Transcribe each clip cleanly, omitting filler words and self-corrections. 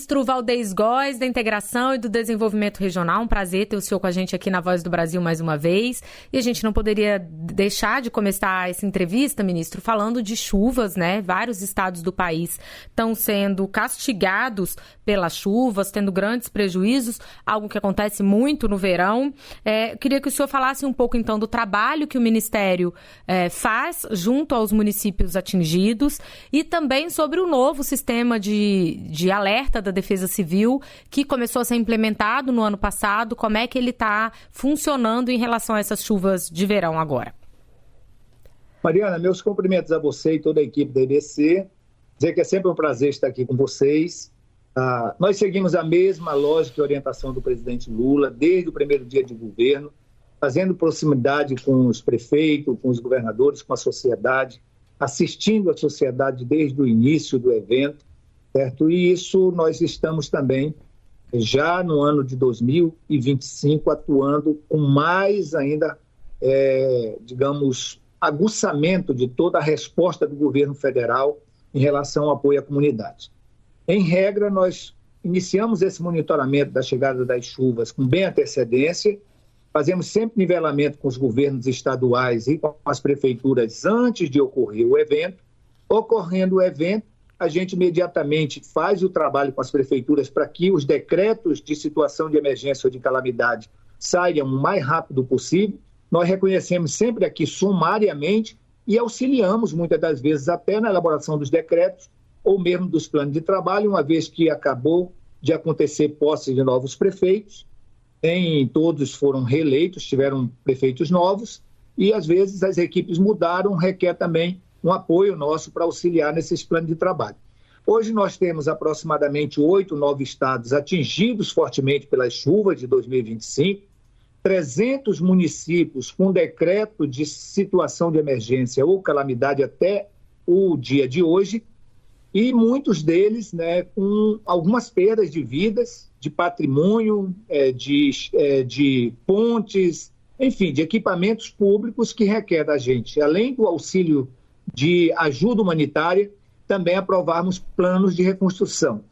Ministro Valdez Góes, da Integração e do Desenvolvimento Regional, um prazer ter o senhor com a gente aqui na Voz do Brasil mais uma vez. E a gente não poderia deixar de começar essa entrevista, ministro, falando de chuvas, né? Vários estados do país estão sendo castigados pelas chuvas, tendo grandes prejuízos, algo que acontece muito no verão. Eu queria que o senhor falasse um pouco, então, do trabalho que o Ministério faz junto aos municípios atingidos e também sobre o novo sistema de alerta da Defesa Civil que começou a ser implementado no ano passado. Como é que ele está funcionando em relação a essas chuvas de verão agora? Mariana, meus cumprimentos a você e toda a equipe da EBC. Dizer que é sempre um prazer estar aqui com vocês. Nós seguimos a mesma lógica e orientação do presidente Lula desde o primeiro dia de governo, fazendo proximidade com os prefeitos, com os governadores, com a sociedade, assistindo a sociedade desde o início do evento, certo? E isso nós estamos também, já no ano de 2025, atuando com mais ainda, aguçamento de toda a resposta do governo federal em relação ao apoio à comunidade. Em regra, nós iniciamos esse monitoramento da chegada das chuvas com bem antecedência, fazemos sempre nivelamento com os governos estaduais e com as prefeituras antes de ocorrer o evento. Ocorrendo o evento, a gente imediatamente faz o trabalho com as prefeituras para que os decretos de situação de emergência ou de calamidade saiam o mais rápido possível. Nós reconhecemos sempre aqui sumariamente e auxiliamos muitas das vezes até na elaboração dos decretos ou mesmo dos planos de trabalho, uma vez que acabou de acontecer posse de novos prefeitos. Nem todos foram reeleitos, tiveram prefeitos novos e às vezes as equipes mudaram, requer também um apoio nosso para auxiliar nesses planos de trabalho. Hoje nós temos aproximadamente 8, 9 estados atingidos fortemente pelas chuvas de 2025, 300 municípios com decreto de situação de emergência ou calamidade até o dia de hoje, e muitos deles, né, com algumas perdas de vidas, de patrimônio, de pontes, enfim, de equipamentos públicos que requer da gente, além do auxílio de ajuda humanitária, também aprovarmos planos de reconstrução.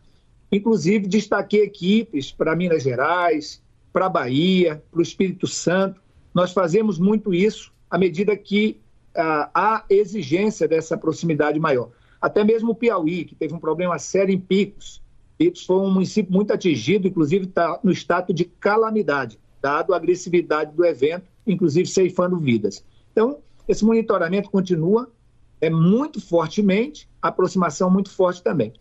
Inclusive, destaquei equipes para Minas Gerais, para a Bahia, para o Espírito Santo. Nós fazemos muito isso à medida que há exigência dessa proximidade maior. Até mesmo o Piauí, que teve um problema sério em Picos. Picos foi um município muito atingido, inclusive está no status de calamidade, dado a agressividade do evento, inclusive ceifando vidas. Então, esse monitoramento continua muito fortemente, a aproximação muito forte também.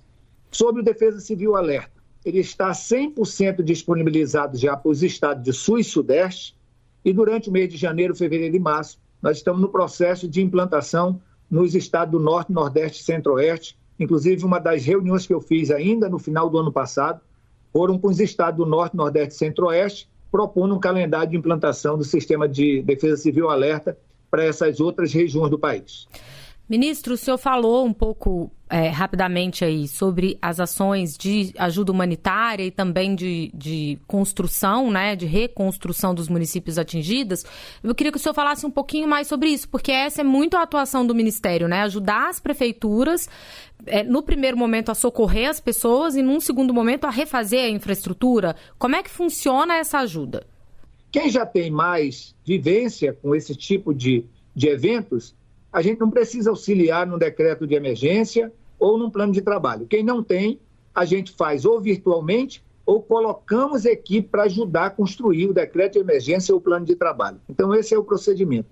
Sobre o Defesa Civil Alerta, ele está 100% disponibilizado já para os estados de Sul e Sudeste, e durante o mês de janeiro, fevereiro e março, nós estamos no processo de implantação nos estados do Norte, Nordeste e Centro-Oeste. Inclusive, uma das reuniões que eu fiz ainda no final do ano passado foram com os estados do Norte, Nordeste e Centro-Oeste, propondo um calendário de implantação do sistema de Defesa Civil Alerta para essas outras regiões do país. Ministro, o senhor falou um pouco rapidamente aí sobre as ações de ajuda humanitária e também de construção, né, de reconstrução dos municípios atingidos. Eu queria que o senhor falasse um pouquinho mais sobre isso, porque essa é muito a atuação do Ministério, né, ajudar as prefeituras, no primeiro momento, a socorrer as pessoas e, num segundo momento, a refazer a infraestrutura. Como é que funciona essa ajuda? Quem já tem mais vivência com esse tipo de eventos, a gente não precisa auxiliar num decreto de emergência ou num plano de trabalho. Quem não tem, a gente faz ou virtualmente ou colocamos equipe para ajudar a construir o decreto de emergência ou o plano de trabalho. Então, esse é o procedimento.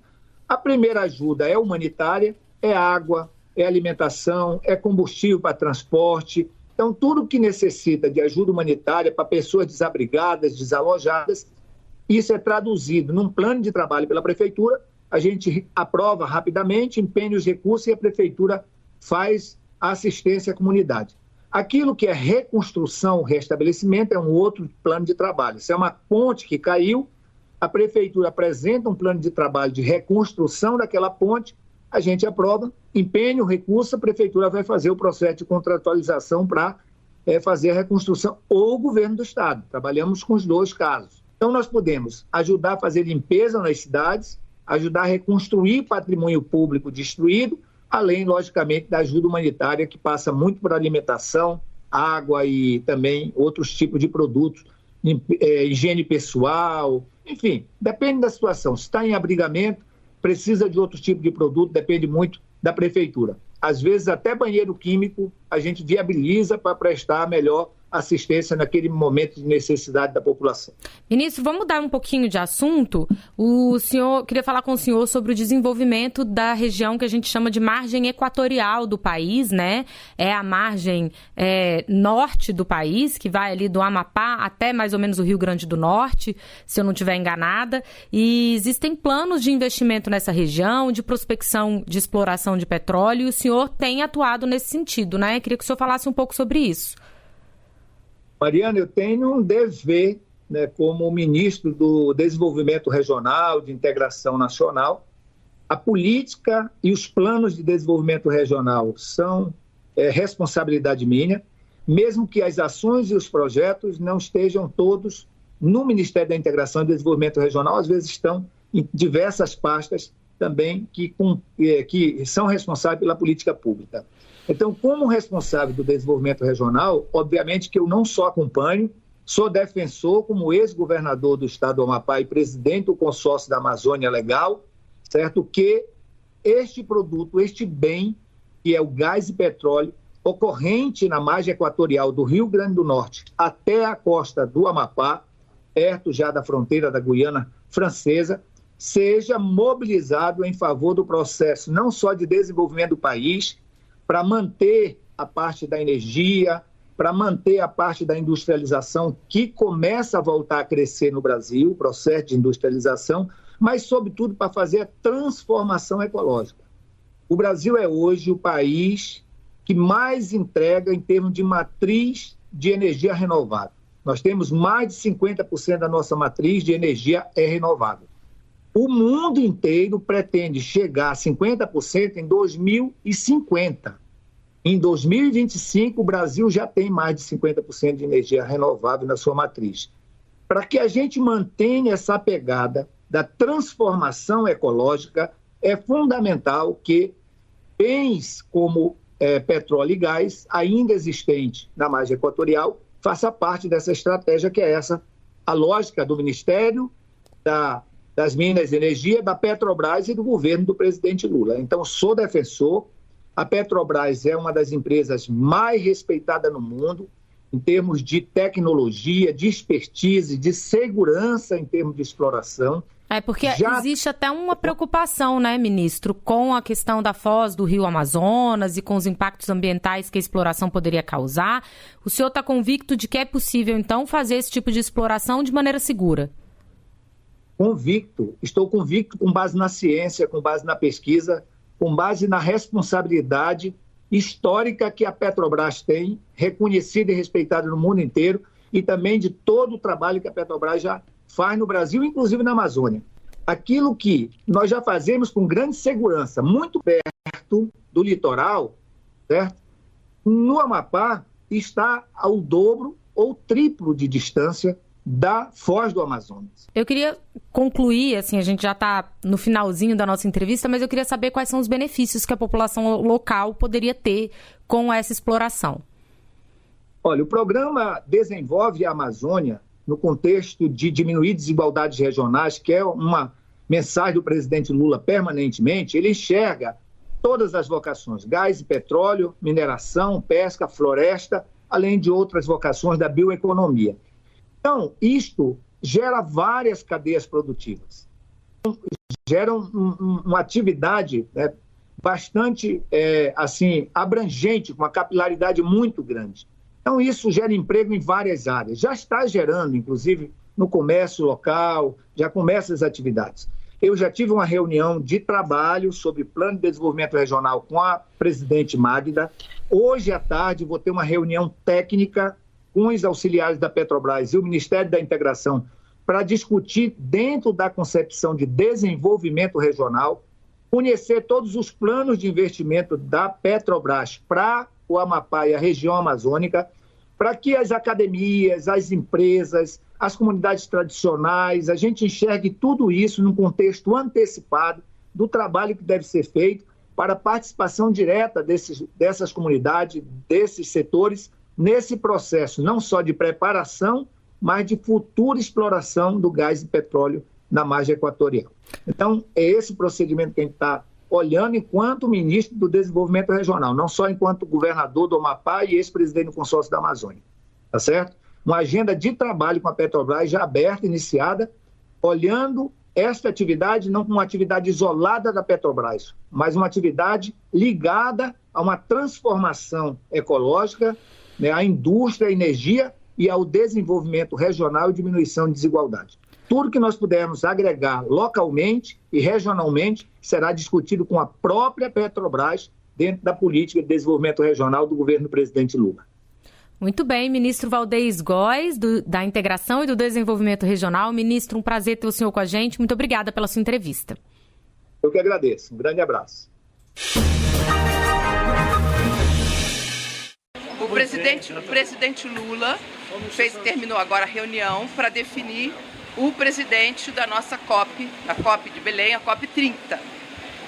A primeira ajuda é humanitária, é água, é alimentação, é combustível para transporte. Então, tudo que necessita de ajuda humanitária para pessoas desabrigadas, desalojadas, isso é traduzido num plano de trabalho pela Prefeitura. A gente aprova rapidamente, empenha os recursos e a Prefeitura faz a assistência à comunidade. Aquilo que é reconstrução, restabelecimento, é um outro plano de trabalho. Se é uma ponte que caiu, a Prefeitura apresenta um plano de trabalho de reconstrução daquela ponte, a gente aprova, empenha o recurso, a Prefeitura vai fazer o processo de contratualização para fazer a reconstrução, ou o Governo do Estado. Trabalhamos com os dois casos. Então, nós podemos ajudar a fazer limpeza nas cidades, ajudar a reconstruir patrimônio público destruído, além, logicamente, da ajuda humanitária, que passa muito por alimentação, água e também outros tipos de produtos, higiene pessoal, enfim, depende da situação. Se está em abrigamento, precisa de outro tipo de produto, depende muito da prefeitura. Às vezes, até banheiro químico, a gente viabiliza para prestar melhor assistência naquele momento de necessidade da população. Ministro, vamos mudar um pouquinho de assunto. Queria falar com o senhor sobre o desenvolvimento da região que a gente chama de margem equatorial do país, né? É a margem norte do país, que vai ali do Amapá até mais ou menos o Rio Grande do Norte, se eu não estiver enganada. E existem planos de investimento nessa região, de prospecção, de exploração de petróleo, e o senhor tem atuado nesse sentido, né? Queria que o senhor falasse um pouco sobre isso. Mariana, eu tenho um dever, né, como ministro do Desenvolvimento Regional, de Integração Nacional. A política e os planos de desenvolvimento regional são responsabilidade minha, mesmo que as ações e os projetos não estejam todos no Ministério da Integração e Desenvolvimento Regional, às vezes estão em diversas pastas também que são responsáveis pela política pública. Então, como responsável do desenvolvimento regional, obviamente que eu não só acompanho, sou defensor, como ex-governador do estado do Amapá e presidente do consórcio da Amazônia Legal, certo? Que este produto, este bem, que é o gás e petróleo, ocorrente na margem equatorial do Rio Grande do Norte até a costa do Amapá, perto já da fronteira da Guiana Francesa, seja mobilizado em favor do processo não só de desenvolvimento do país, para manter a parte da energia, para manter a parte da industrialização, que começa a voltar a crescer no Brasil, o processo de industrialização, mas, sobretudo, para fazer a transformação ecológica. O Brasil é hoje o país que mais entrega em termos de matriz de energia renovável. Nós temos mais de 50% da nossa matriz de energia renovável. O mundo inteiro pretende chegar a 50% em 2050. Em 2025, o Brasil já tem mais de 50% de energia renovável na sua matriz. Para que a gente mantenha essa pegada da transformação ecológica, é fundamental que bens como petróleo e gás, ainda existentes na margem equatorial, faça parte dessa estratégia, que é essa, a lógica do Ministério das Minas e Energia, da Petrobras e do governo do presidente Lula. Então, sou defensor. A Petrobras é uma das empresas mais respeitadas no mundo, em termos de tecnologia, de expertise, de segurança em termos de exploração. Porque existe até uma preocupação, né, ministro, com a questão da foz do Rio Amazonas e com os impactos ambientais que a exploração poderia causar. O senhor está convicto de que é possível, então, fazer esse tipo de exploração de maneira segura? Estou convicto com base na ciência, com base na pesquisa, com base na responsabilidade histórica que a Petrobras tem, reconhecida e respeitada no mundo inteiro, e também de todo o trabalho que a Petrobras já faz no Brasil, inclusive na Amazônia. Aquilo que nós já fazemos com grande segurança, muito perto do litoral, certo? No Amapá está ao dobro ou triplo de distância da Foz do Amazonas. Eu queria concluir, assim, a gente já está no finalzinho da nossa entrevista, mas eu queria saber quais são os benefícios que a população local poderia ter com essa exploração. Olha, o programa Desenvolve a Amazônia, no contexto de diminuir desigualdades regionais, que é uma mensagem do presidente Lula permanentemente, ele enxerga todas as vocações, gás e petróleo, mineração, pesca, floresta, além de outras vocações da bioeconomia. Então, isto gera várias cadeias produtivas, gera uma atividade bastante abrangente, com uma capilaridade muito grande. Então, isso gera emprego em várias áreas. Já está gerando, inclusive, no comércio local, já começa as atividades. Eu já tive uma reunião de trabalho sobre plano de desenvolvimento regional com a presidente Magda. Hoje à tarde vou ter uma reunião técnica com os auxiliares da Petrobras e o Ministério da Integração para discutir, dentro da concepção de desenvolvimento regional, conhecer todos os planos de investimento da Petrobras para o Amapá e a região amazônica, para que as academias, as empresas, as comunidades tradicionais, a gente enxergue tudo isso num contexto antecipado do trabalho que deve ser feito para a participação direta dessas comunidades, desses setores, nesse processo não só de preparação, mas de futura exploração do gás e petróleo na margem equatorial. Então, é esse procedimento que a gente está olhando enquanto ministro do Desenvolvimento Regional, não só enquanto governador do Amapá e ex-presidente do consórcio da Amazônia, tá certo? Uma agenda de trabalho com a Petrobras já aberta, iniciada, olhando esta atividade não como uma atividade isolada da Petrobras, mas uma atividade ligada a uma transformação ecológica, né, à indústria, à energia e ao desenvolvimento regional e diminuição de desigualdade. Tudo que nós pudermos agregar localmente e regionalmente será discutido com a própria Petrobras dentro da política de desenvolvimento regional do governo do presidente Lula. Muito bem, ministro Valdez Góes, da Integração e do Desenvolvimento Regional. Ministro, um prazer ter o senhor com a gente. Muito obrigada pela sua entrevista. Eu que agradeço. Um grande abraço. O presidente Lula terminou agora a reunião para definir o presidente da nossa COP, a COP de Belém, a COP 30.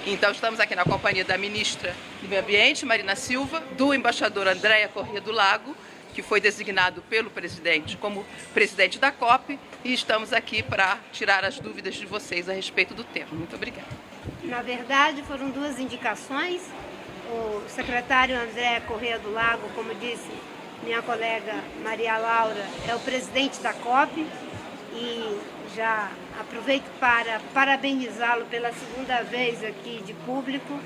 Então estamos aqui na companhia da ministra do Meio Ambiente, Marina Silva, do embaixador André Corrêa do Lago, que foi designado pelo presidente como presidente da COP, e estamos aqui para tirar as dúvidas de vocês a respeito do tema. Muito obrigada. Na verdade, foram duas indicações. O secretário André Corrêa do Lago, como disse minha colega Maria Laura, é o presidente da COP, e já aproveito para parabenizá-lo pela segunda vez aqui de público,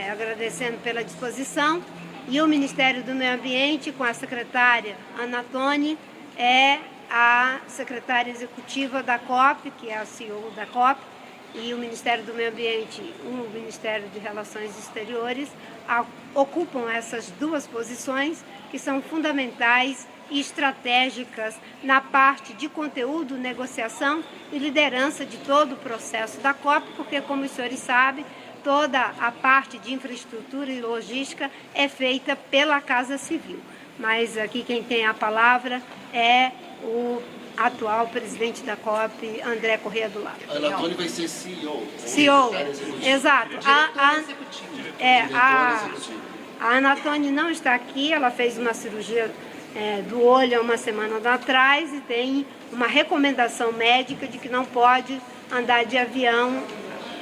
agradecendo pela disposição. E o Ministério do Meio Ambiente, com a secretária Ana Toni, é a secretária executiva da COP, que é a CEO da COP, e o Ministério do Meio Ambiente e o Ministério de Relações Exteriores ocupam essas duas posições que são fundamentais e estratégicas na parte de conteúdo, negociação e liderança de todo o processo da COP, porque, como os senhores sabem, toda a parte de infraestrutura e logística é feita pela Casa Civil. Mas aqui quem tem a palavra é o atual presidente da COP, André Corrêa do Lago. Ana Toni vai ser CEO. CEO, exato. A Ana Toni não está aqui, ela fez uma cirurgia do olho há uma semana atrás e tem uma recomendação médica de que não pode andar de avião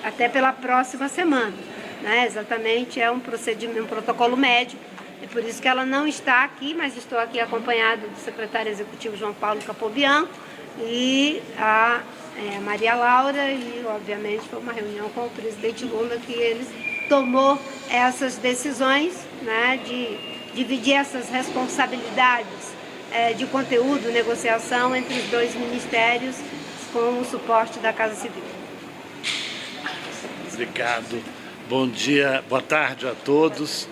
até pela próxima semana, né? Exatamente, é um procedimento, um protocolo médico, é por isso que ela não está aqui, mas estou aqui acompanhado do secretário executivo João Paulo Capobianco e a Maria Laura, e obviamente foi uma reunião com o presidente Lula que eles tomou essas decisões, né, de dividir essas responsabilidades de conteúdo, negociação entre os dois ministérios com o suporte da Casa Civil. Obrigado. Bom dia, boa tarde a todos.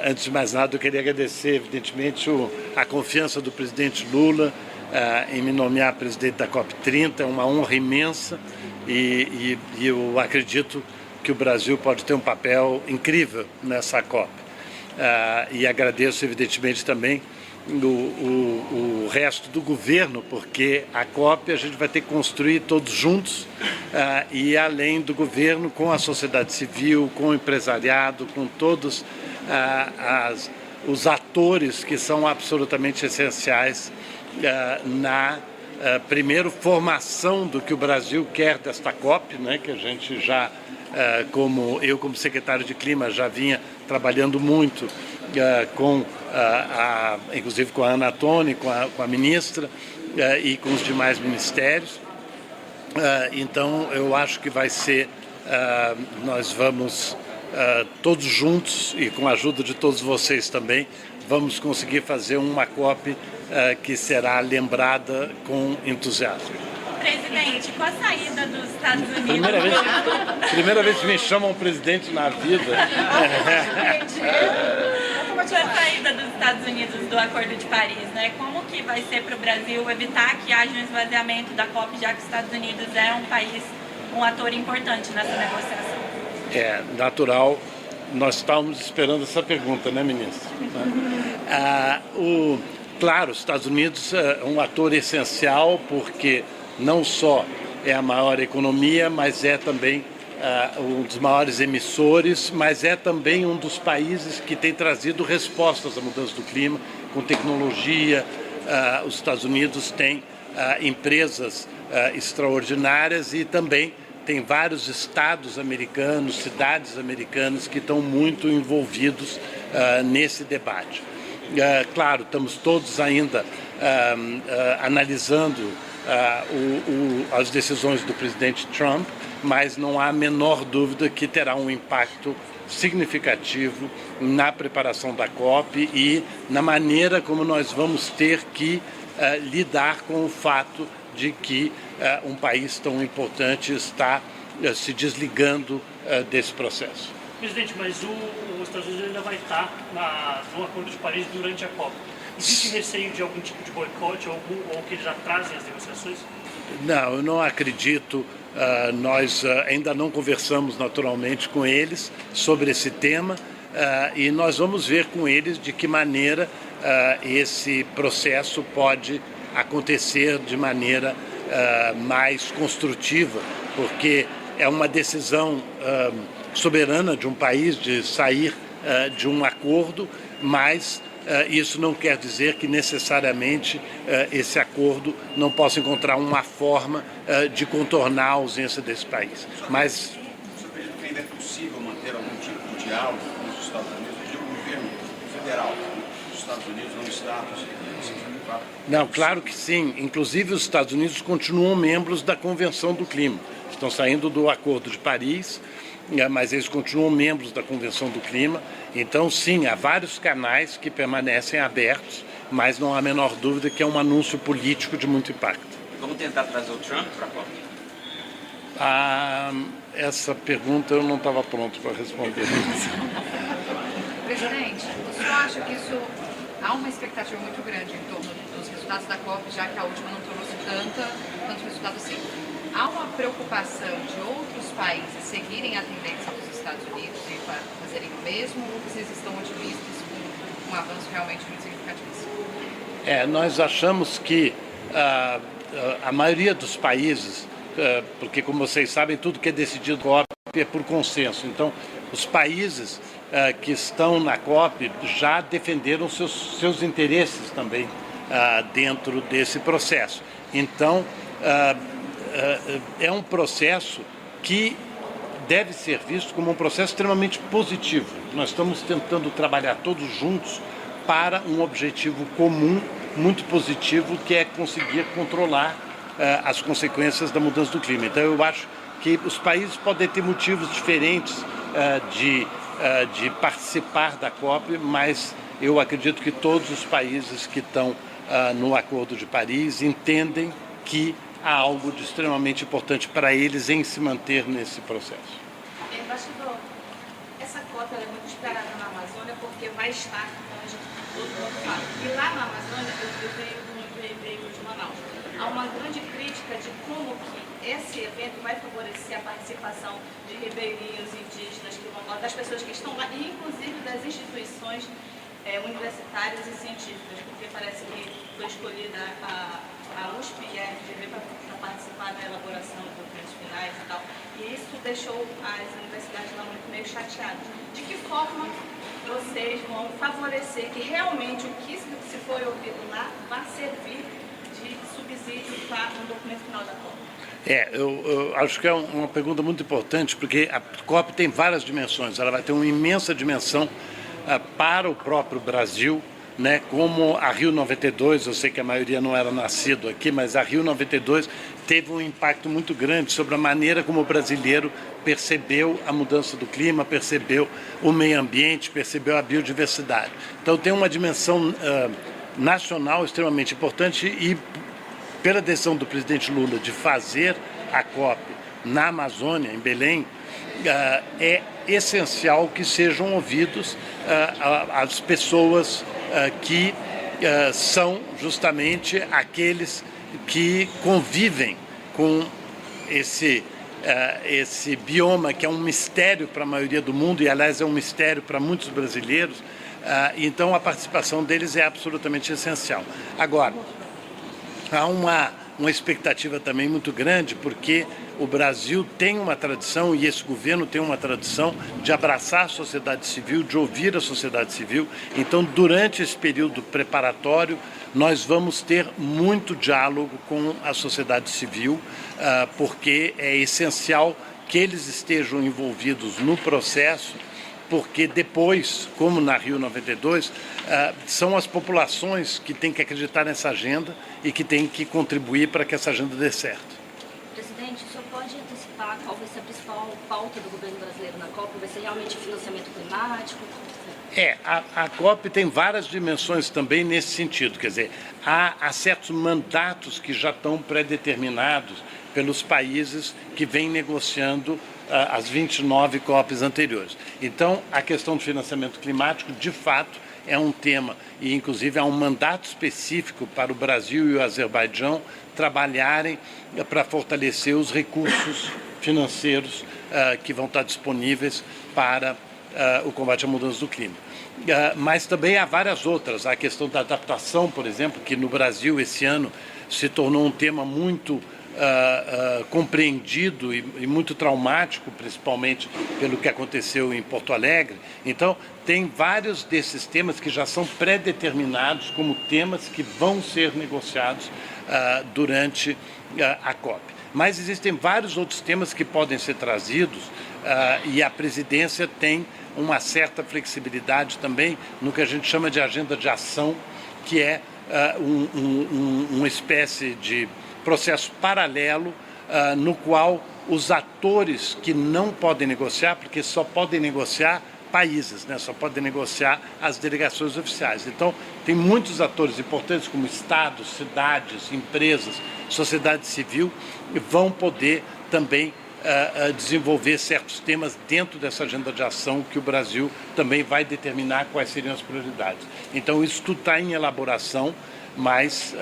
Antes de mais nada, eu queria agradecer, evidentemente, a confiança do presidente Lula em me nomear presidente da COP30. É uma honra imensa e eu acredito que o Brasil pode ter um papel incrível nessa COP. E agradeço, evidentemente, também o resto do governo, porque a COP a gente vai ter que construir todos juntos, e além do governo, com a sociedade civil, com o empresariado, com todos os atores que são absolutamente essenciais na primeiro formação do que o Brasil quer desta COP, né, que a gente já, como secretário de Clima, já vinha trabalhando muito inclusive com a Ana Toni, com a ministra e com os demais ministérios. Então, eu acho que vai ser, nós vamos todos juntos e com a ajuda de todos vocês também, vamos conseguir fazer uma COP que será lembrada com entusiasmo. Presidente, com a saída dos Estados Unidos... Primeira vez que me chamam presidente na vida. Com a saída dos Estados Unidos do Acordo de Paris, né? Como que vai ser para o Brasil evitar que haja um esvaziamento da COP, já que os Estados Unidos é um país, um ator importante nessa negociação? É natural, nós estávamos esperando essa pergunta, né, ministro? Claro, os Estados Unidos é um ator essencial porque não só é a maior economia, mas é também um dos maiores emissores, mas é também um dos países que tem trazido respostas à mudança do clima, com tecnologia. Os Estados Unidos têm empresas extraordinárias e também tem vários estados americanos, cidades americanas que estão muito envolvidos nesse debate. Claro, estamos todos ainda analisando as decisões do presidente Trump, mas não há a menor dúvida que terá um impacto significativo na preparação da COP e na maneira como nós vamos ter que lidar com o fato de que um país tão importante está se desligando desse processo. Presidente, mas os Estados Unidos ainda vai estar no Acordo de Paris durante a COP. Existe receio de algum tipo de boicote ou que eles atrasem as negociações? Não, eu não acredito. Nós ainda não conversamos naturalmente com eles sobre esse tema e nós vamos ver com eles de que maneira esse processo pode acontecer de maneira mais construtiva, porque é uma decisão soberana de um país de sair de um acordo, mas isso não quer dizer que necessariamente esse acordo não possa encontrar uma forma de contornar a ausência desse país. Mas você acredita que ainda é possível manter algum tipo de diálogo com os Estados Unidos? Eu digo o governo federal dos Estados Unidos, não Estados. Não, claro que sim. Inclusive os Estados Unidos continuam membros da Convenção do Clima. Estão saindo do Acordo de Paris, mas eles continuam membros da Convenção do Clima. Então, sim, há vários canais que permanecem abertos, mas não há a menor dúvida que é um anúncio político de muito impacto. Vamos tentar trazer o Trump para a COP? Essa pergunta eu não estava pronto para responder. Presidente, o senhor acha que há uma expectativa muito grande em torno dos resultados da COP, já que a última não trouxe tanto resultado assim? Há uma preocupação de outros países seguirem a tendência dos Estados Unidos e fazerem o mesmo, ou vocês estão otimistas com um avanço realmente muito significativo? Nós achamos que a maioria dos países, porque como vocês sabem, tudo que é decidido na COP é por consenso. Então, os países que estão na COP já defenderam seus interesses também dentro desse processo. Então, é um processo que deve ser visto como um processo extremamente positivo. Nós estamos tentando trabalhar todos juntos para um objetivo comum, muito positivo, que é conseguir controlar as consequências da mudança do clima. Então, eu acho que os países podem ter motivos diferentes de participar da COP, mas eu acredito que todos os países que estão no Acordo de Paris entendem que há algo de extremamente importante para eles em se manter nesse processo. Embaixador, essa COP é muito esperada na Amazônia porque vai estar, onde todo mundo fala. E lá na Amazônia, eu veio de Manaus, há uma grande crítica de como que esse evento vai favorecer a participação de ribeirinhos, indígenas, quilombolas, das pessoas que estão lá, e inclusive das instituições universitárias e científicas, porque parece que foi escolhida a USP e a FGV para participar da elaboração dos documentos finais e tal. E isso deixou as universidades lá muito meio chateadas. De que forma vocês vão favorecer que realmente o que se foi ouvido lá vá servir de subsídio para o documento final da COP? Eu acho que é uma pergunta muito importante, porque a COP tem várias dimensões. Ela vai ter uma imensa dimensão para o próprio Brasil, né, como a Rio 92, eu sei que a maioria não era nascido aqui, mas a Rio 92 teve um impacto muito grande sobre a maneira como o brasileiro percebeu a mudança do clima, percebeu o meio ambiente, percebeu a biodiversidade. Então tem uma dimensão nacional extremamente importante e pela decisão do presidente Lula de fazer a COP na Amazônia, em Belém, é essencial que sejam ouvidos as pessoas que são justamente aqueles que convivem com esse bioma que é um mistério para a maioria do mundo e, aliás, é um mistério para muitos brasileiros. Então, a participação deles é absolutamente essencial. Agora, há uma uma expectativa também muito grande, porque o Brasil tem uma tradição, e esse governo tem uma tradição, de abraçar a sociedade civil, de ouvir a sociedade civil. Então, durante esse período preparatório, nós vamos ter muito diálogo com a sociedade civil, porque é essencial que eles estejam envolvidos no processo, porque depois, como na Rio 92, são as populações que têm que acreditar nessa agenda e que têm que contribuir para que essa agenda dê certo. Presidente, o senhor pode antecipar qual vai ser a principal pauta do governo brasileiro na COP? Vai ser realmente financiamento climático? A COP tem várias dimensões também nesse sentido, quer dizer, há certos mandatos que já estão pré-determinados pelos países que vêm negociando as 29 COPs anteriores. Então, a questão do financiamento climático, de fato, é um tema, e inclusive há um mandato específico para o Brasil e o Azerbaijão trabalharem para fortalecer os recursos financeiros que vão estar disponíveis para o combate à mudança do clima. Mas também há várias outras. A questão da adaptação, por exemplo, que no Brasil esse ano se tornou um tema muito compreendido e muito traumático, principalmente pelo que aconteceu em Porto Alegre. Então, tem vários desses temas que já são pré-determinados como temas que vão ser negociados durante a COP. Mas existem vários outros temas que podem ser trazidos e a presidência tem uma certa flexibilidade também no que a gente chama de agenda de ação, que é uma espécie de processo paralelo no qual os atores que não podem negociar, porque só podem negociar países, né? Só podem negociar as delegações oficiais. Então, tem muitos atores importantes, como estados, cidades, empresas, sociedade civil, e vão poder também desenvolver certos temas dentro dessa agenda de ação que o Brasil também vai determinar quais seriam as prioridades. Então, isso tudo está em elaboração, mas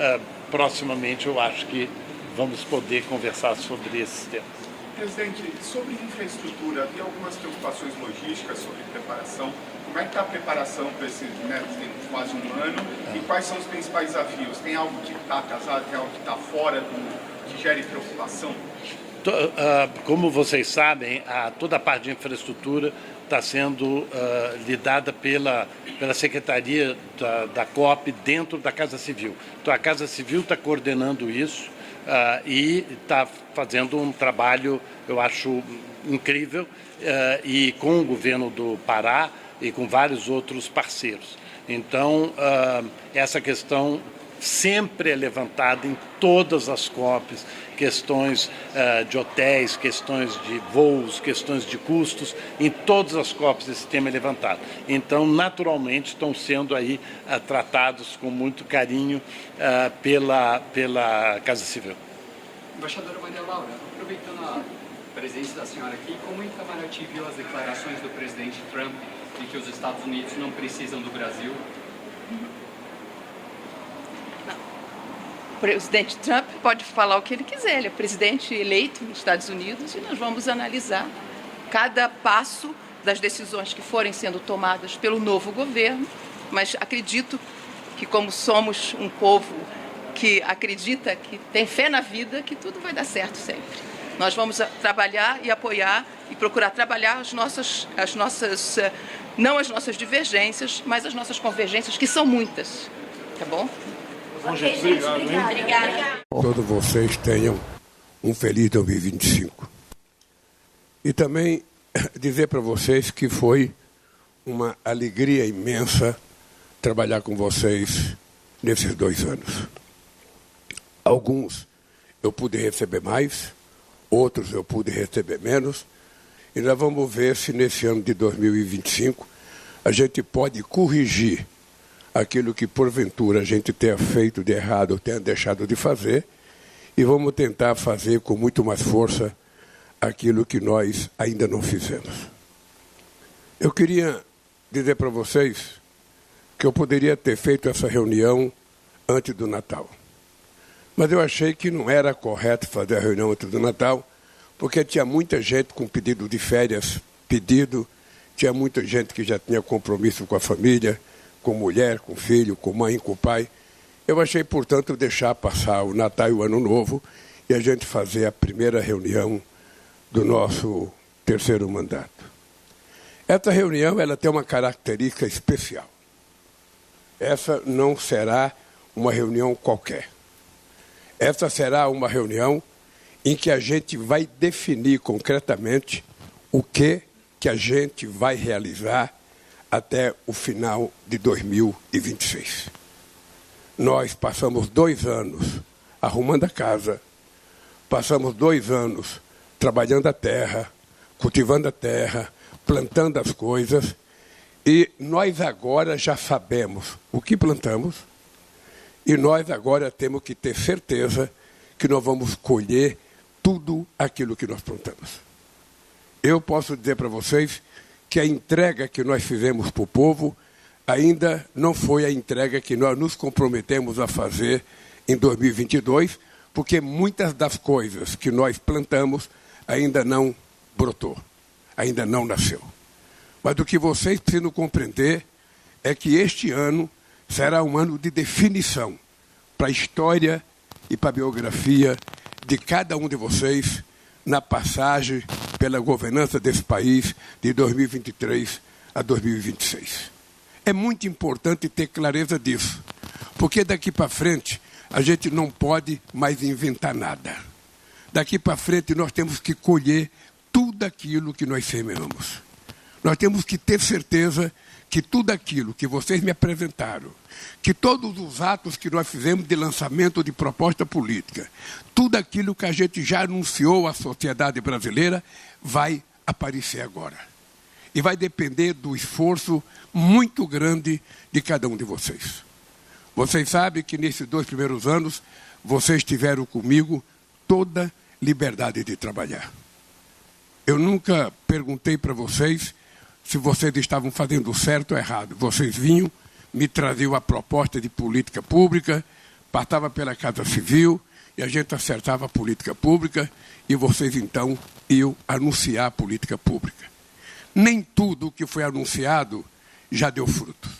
proximamente eu acho que vamos poder conversar sobre esses temas. Presidente, sobre infraestrutura, havia algumas preocupações logísticas sobre preparação. Como é que está a preparação para esse, tem quase um ano? E quais são os principais desafios? Tem algo que está atrasado, tem algo que está fora que gere preocupação? Como vocês sabem, toda a parte de infraestrutura está sendo lidada pela Secretaria da COP dentro da Casa Civil. Então, a Casa Civil está coordenando isso e está fazendo um trabalho, eu acho, incrível, e com o governo do Pará e com vários outros parceiros. Então, essa questão sempre é levantada em todas as COPs, questões de hotéis, questões de voos, questões de custos, em todas as COPs esse tema é levantado. Então, naturalmente, estão sendo aí tratados com muito carinho pela Casa Civil. Embaixadora Maria Laura, aproveitando a presença da senhora aqui, como o Itamaraty viu as declarações do presidente Trump de que os Estados Unidos não precisam do Brasil? O presidente Trump pode falar o que ele quiser, ele é presidente eleito nos Estados Unidos e nós vamos analisar cada passo das decisões que forem sendo tomadas pelo novo governo, mas acredito que, como somos um povo que acredita, que tem fé na vida, que tudo vai dar certo sempre. Nós vamos trabalhar e apoiar e procurar trabalhar não as nossas divergências, mas as nossas convergências, que são muitas, tá bom? Bom, gente, obrigado. Obrigada. Todos vocês tenham um feliz 2025. E também dizer para vocês que foi uma alegria imensa trabalhar com vocês nesses 2 anos. Alguns eu pude receber mais, outros eu pude receber menos, e nós vamos ver se nesse ano de 2025 a gente pode corrigir aquilo que porventura a gente tenha feito de errado ou tenha deixado de fazer, e vamos tentar fazer com muito mais força aquilo que nós ainda não fizemos. Eu queria dizer para vocês que eu poderia ter feito essa reunião antes do Natal. Mas eu achei que não era correto fazer a reunião antes do Natal, porque tinha muita gente com pedido de férias pedido, tinha muita gente que já tinha compromisso com a família, com mulher, com filho, com mãe, com pai. eu achei, portanto, deixar passar o Natal e o Ano Novo e a gente fazer a primeira reunião do nosso terceiro mandato. Essa reunião ela tem uma característica especial. Essa não será uma reunião qualquer. Essa será uma reunião em que a gente vai definir concretamente o que a gente vai realizar até o final de 2026. Nós passamos 2 anos arrumando a casa, passamos 2 anos trabalhando a terra, cultivando a terra, plantando as coisas, e nós agora já sabemos o que plantamos, e nós agora temos que ter certeza que nós vamos colher tudo aquilo que nós plantamos. Eu posso dizer para vocês que a entrega que nós fizemos para o povo ainda não foi a entrega que nós nos comprometemos a fazer em 2022, porque muitas das coisas que nós plantamos ainda não brotou, ainda não nasceu. Mas o que vocês precisam compreender é que este ano será um ano de definição para a história e para a biografia de cada um de vocês na passagem pela governança desse país de 2023 a 2026. É muito importante ter clareza disso, porque daqui para frente a gente não pode mais inventar nada. Daqui para frente nós temos que colher tudo aquilo que nós semeamos. Nós temos que ter certeza que tudo aquilo que vocês me apresentaram, que todos os atos que nós fizemos de lançamento de proposta política, tudo aquilo que a gente já anunciou à sociedade brasileira, vai aparecer agora. E vai depender do esforço muito grande de cada um de vocês. Vocês sabem que nesses 2 primeiros anos, vocês tiveram comigo toda liberdade de trabalhar. Eu nunca perguntei para vocês se vocês estavam fazendo certo ou errado. Vocês vinham, me traziam a proposta de política pública, passava pela Casa Civil e a gente acertava a política pública e vocês, então, iam anunciar a política pública. Nem tudo o que foi anunciado já deu frutos.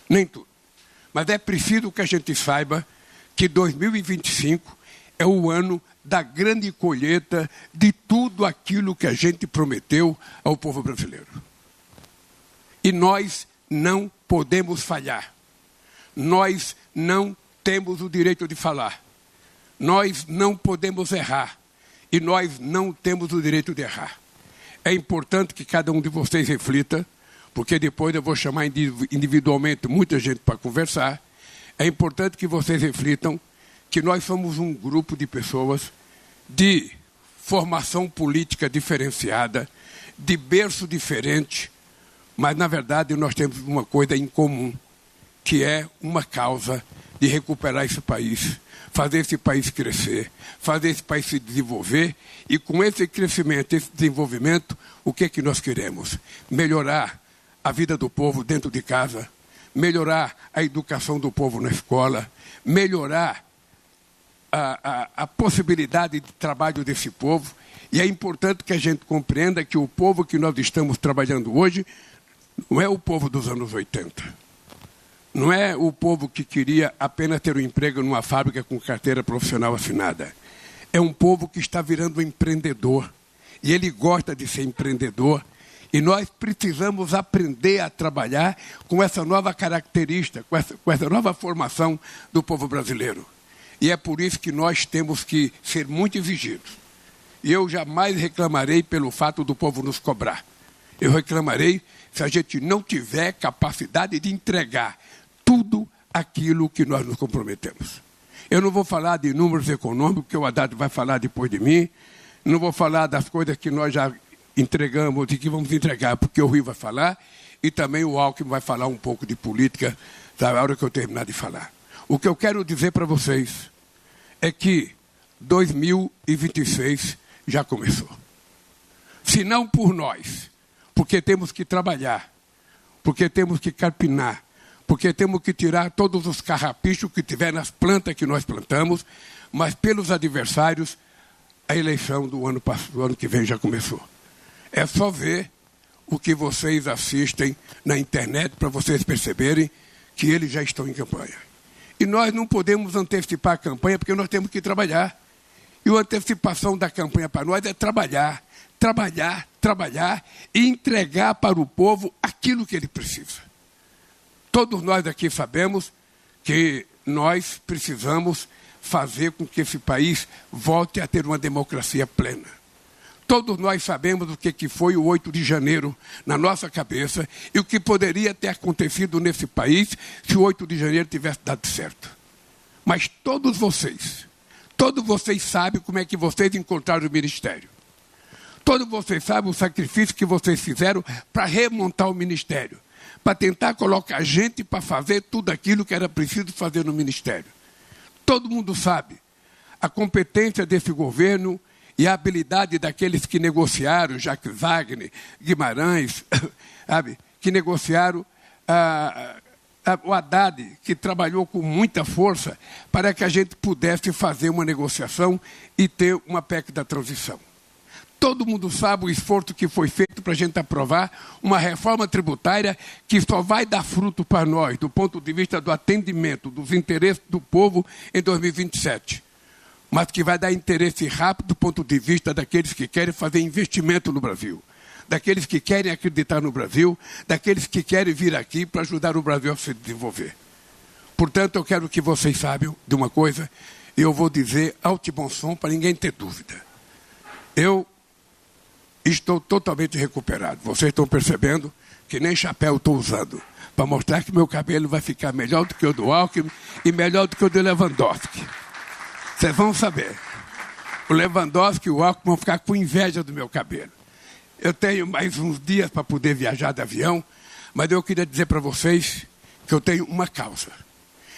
Nem tudo. Mas é preciso que a gente saiba que 2025 é o ano da grande colheita de tudo aquilo que a gente prometeu ao povo brasileiro. E nós não podemos falhar. Nós não temos o direito de falar. Nós não podemos errar. E nós não temos o direito de errar. É importante que cada um de vocês reflita, porque depois eu vou chamar individualmente muita gente para conversar. É importante que vocês reflitam que nós somos um grupo de pessoas de formação política diferenciada, de berço diferente, mas, na verdade, nós temos uma coisa em comum, que é uma causa de recuperar esse país, fazer esse país crescer, fazer esse país se desenvolver, e com esse crescimento, esse desenvolvimento, o que é que nós queremos? Melhorar a vida do povo dentro de casa, melhorar a educação do povo na escola, melhorar a possibilidade de trabalho desse povo. E é importante que a gente compreenda que o povo que nós estamos trabalhando hoje não é o povo dos anos 80. Não é o povo que queria apenas ter um emprego numa fábrica com carteira profissional assinada. É um povo que está virando empreendedor. E ele gosta de ser empreendedor. E nós precisamos aprender a trabalhar com essa nova característica, com essa nova formação do povo brasileiro. E é por isso que nós temos que ser muito exigidos. E eu jamais reclamarei pelo fato do povo nos cobrar. Eu reclamarei se a gente não tiver capacidade de entregar tudo aquilo que nós nos comprometemos. Eu não vou falar de números econômicos, que o Haddad vai falar depois de mim. Não vou falar das coisas que nós já entregamos e que vamos entregar, porque o Rio vai falar. E também o Alckmin vai falar um pouco de política na hora que eu terminar de falar. O que eu quero dizer para vocês é que 2026 já começou. Se não por nós, porque temos que trabalhar, porque temos que carpinar, porque temos que tirar todos os carrapichos que tiver nas plantas que nós plantamos, mas pelos adversários, a eleição do ano que vem já começou. É só ver o que vocês assistem na internet para vocês perceberem que eles já estão em campanha. E nós não podemos antecipar a campanha porque nós temos que trabalhar. E a antecipação da campanha para nós é trabalhar, trabalhar, trabalhar e entregar para o povo aquilo que ele precisa. Todos nós aqui sabemos que nós precisamos fazer com que esse país volte a ter uma democracia plena. Todos nós sabemos o que foi o 8 de janeiro na nossa cabeça e o que poderia ter acontecido nesse país se o 8 de janeiro tivesse dado certo. Mas todos vocês sabem como é que vocês encontraram o ministério. Todos vocês sabem o sacrifício que vocês fizeram para remontar o ministério, para tentar colocar gente para fazer tudo aquilo que era preciso fazer no ministério. Todo mundo sabe a competência desse governo e a habilidade daqueles que negociaram, Jacques Wagner, Guimarães, sabe, que negociaram, o Haddad, que trabalhou com muita força para que a gente pudesse fazer uma negociação e ter uma PEC da transição. Todo mundo sabe o esforço que foi feito para a gente aprovar uma reforma tributária que só vai dar fruto para nós, do ponto de vista do atendimento dos interesses do povo em 2027. Mas que vai dar interesse rápido do ponto de vista daqueles que querem fazer investimento no Brasil, daqueles que querem acreditar no Brasil, daqueles que querem vir aqui para ajudar o Brasil a se desenvolver. Portanto, eu quero que vocês saibam de uma coisa, e eu vou dizer alto e bom som para ninguém ter dúvida. Eu estou totalmente recuperado. Vocês estão percebendo que nem chapéu estou usando, para mostrar que meu cabelo vai ficar melhor do que o do Alckmin e melhor do que o do Lewandowski. Vocês vão saber. O Lewandowski e o Alckmin vão ficar com inveja do meu cabelo. Eu tenho mais uns dias para poder viajar de avião, mas eu queria dizer para vocês que eu tenho uma causa.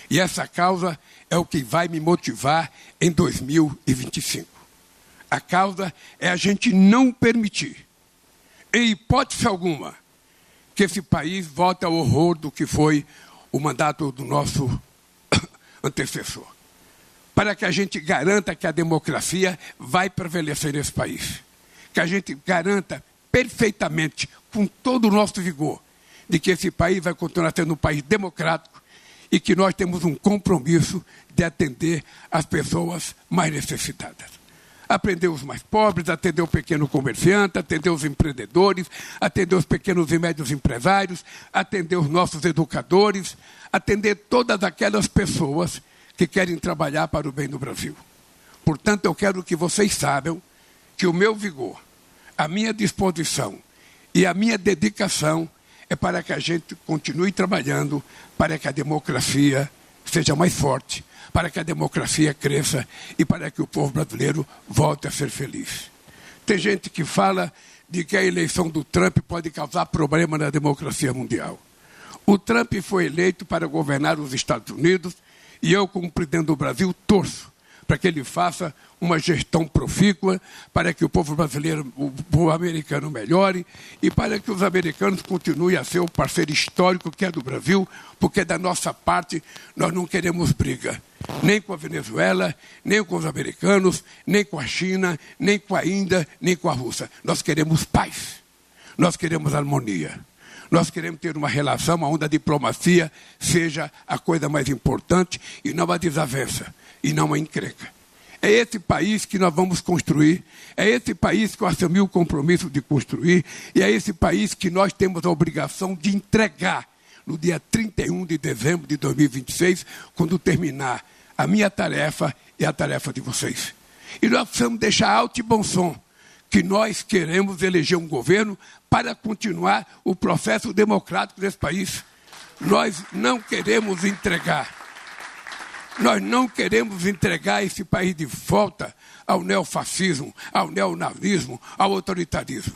E essa causa é o que vai me motivar em 2025. A causa é a gente não permitir, em hipótese alguma, que esse país volte ao horror do que foi o mandato do nosso antecessor. Para que a gente garanta que a democracia vai prevalecer nesse país. Que a gente garanta perfeitamente, com todo o nosso vigor, de que esse país vai continuar sendo um país democrático e que nós temos um compromisso de atender as pessoas mais necessitadas. Atender os mais pobres, atender o pequeno comerciante, atender os empreendedores, atender os pequenos e médios empresários, atender os nossos educadores, atender todas aquelas pessoas que querem trabalhar para o bem do Brasil. Portanto, eu quero que vocês saibam que o meu vigor, a minha disposição e a minha dedicação é para que a gente continue trabalhando para que a democracia seja mais forte, para que a democracia cresça e para que o povo brasileiro volte a ser feliz. Tem gente que fala de que a eleição do Trump pode causar problema na democracia mundial. O Trump foi eleito para governar os Estados Unidos e eu, como presidente do Brasil, torço para que ele faça uma gestão profícua, para que o povo brasileiro, o povo americano melhore e para que os americanos continuem a ser o parceiro histórico que é do Brasil, porque da nossa parte nós não queremos briga, nem com a Venezuela, nem com os americanos, nem com a China, nem com a Índia, nem com a Rússia. Nós queremos paz, nós queremos harmonia. Nós queremos ter uma relação onde a diplomacia seja a coisa mais importante e não a desavença, e não a encrenca. É esse país que nós vamos construir, é esse país que eu assumi o compromisso de construir, e é esse país que nós temos a obrigação de entregar no dia 31 de dezembro de 2026, quando terminar a minha tarefa e a tarefa de vocês. E nós precisamos deixar alto e bom som que nós queremos eleger um governo para continuar o processo democrático desse país. Nós não queremos entregar esse país de volta ao neofascismo, ao neonazismo, ao autoritarismo.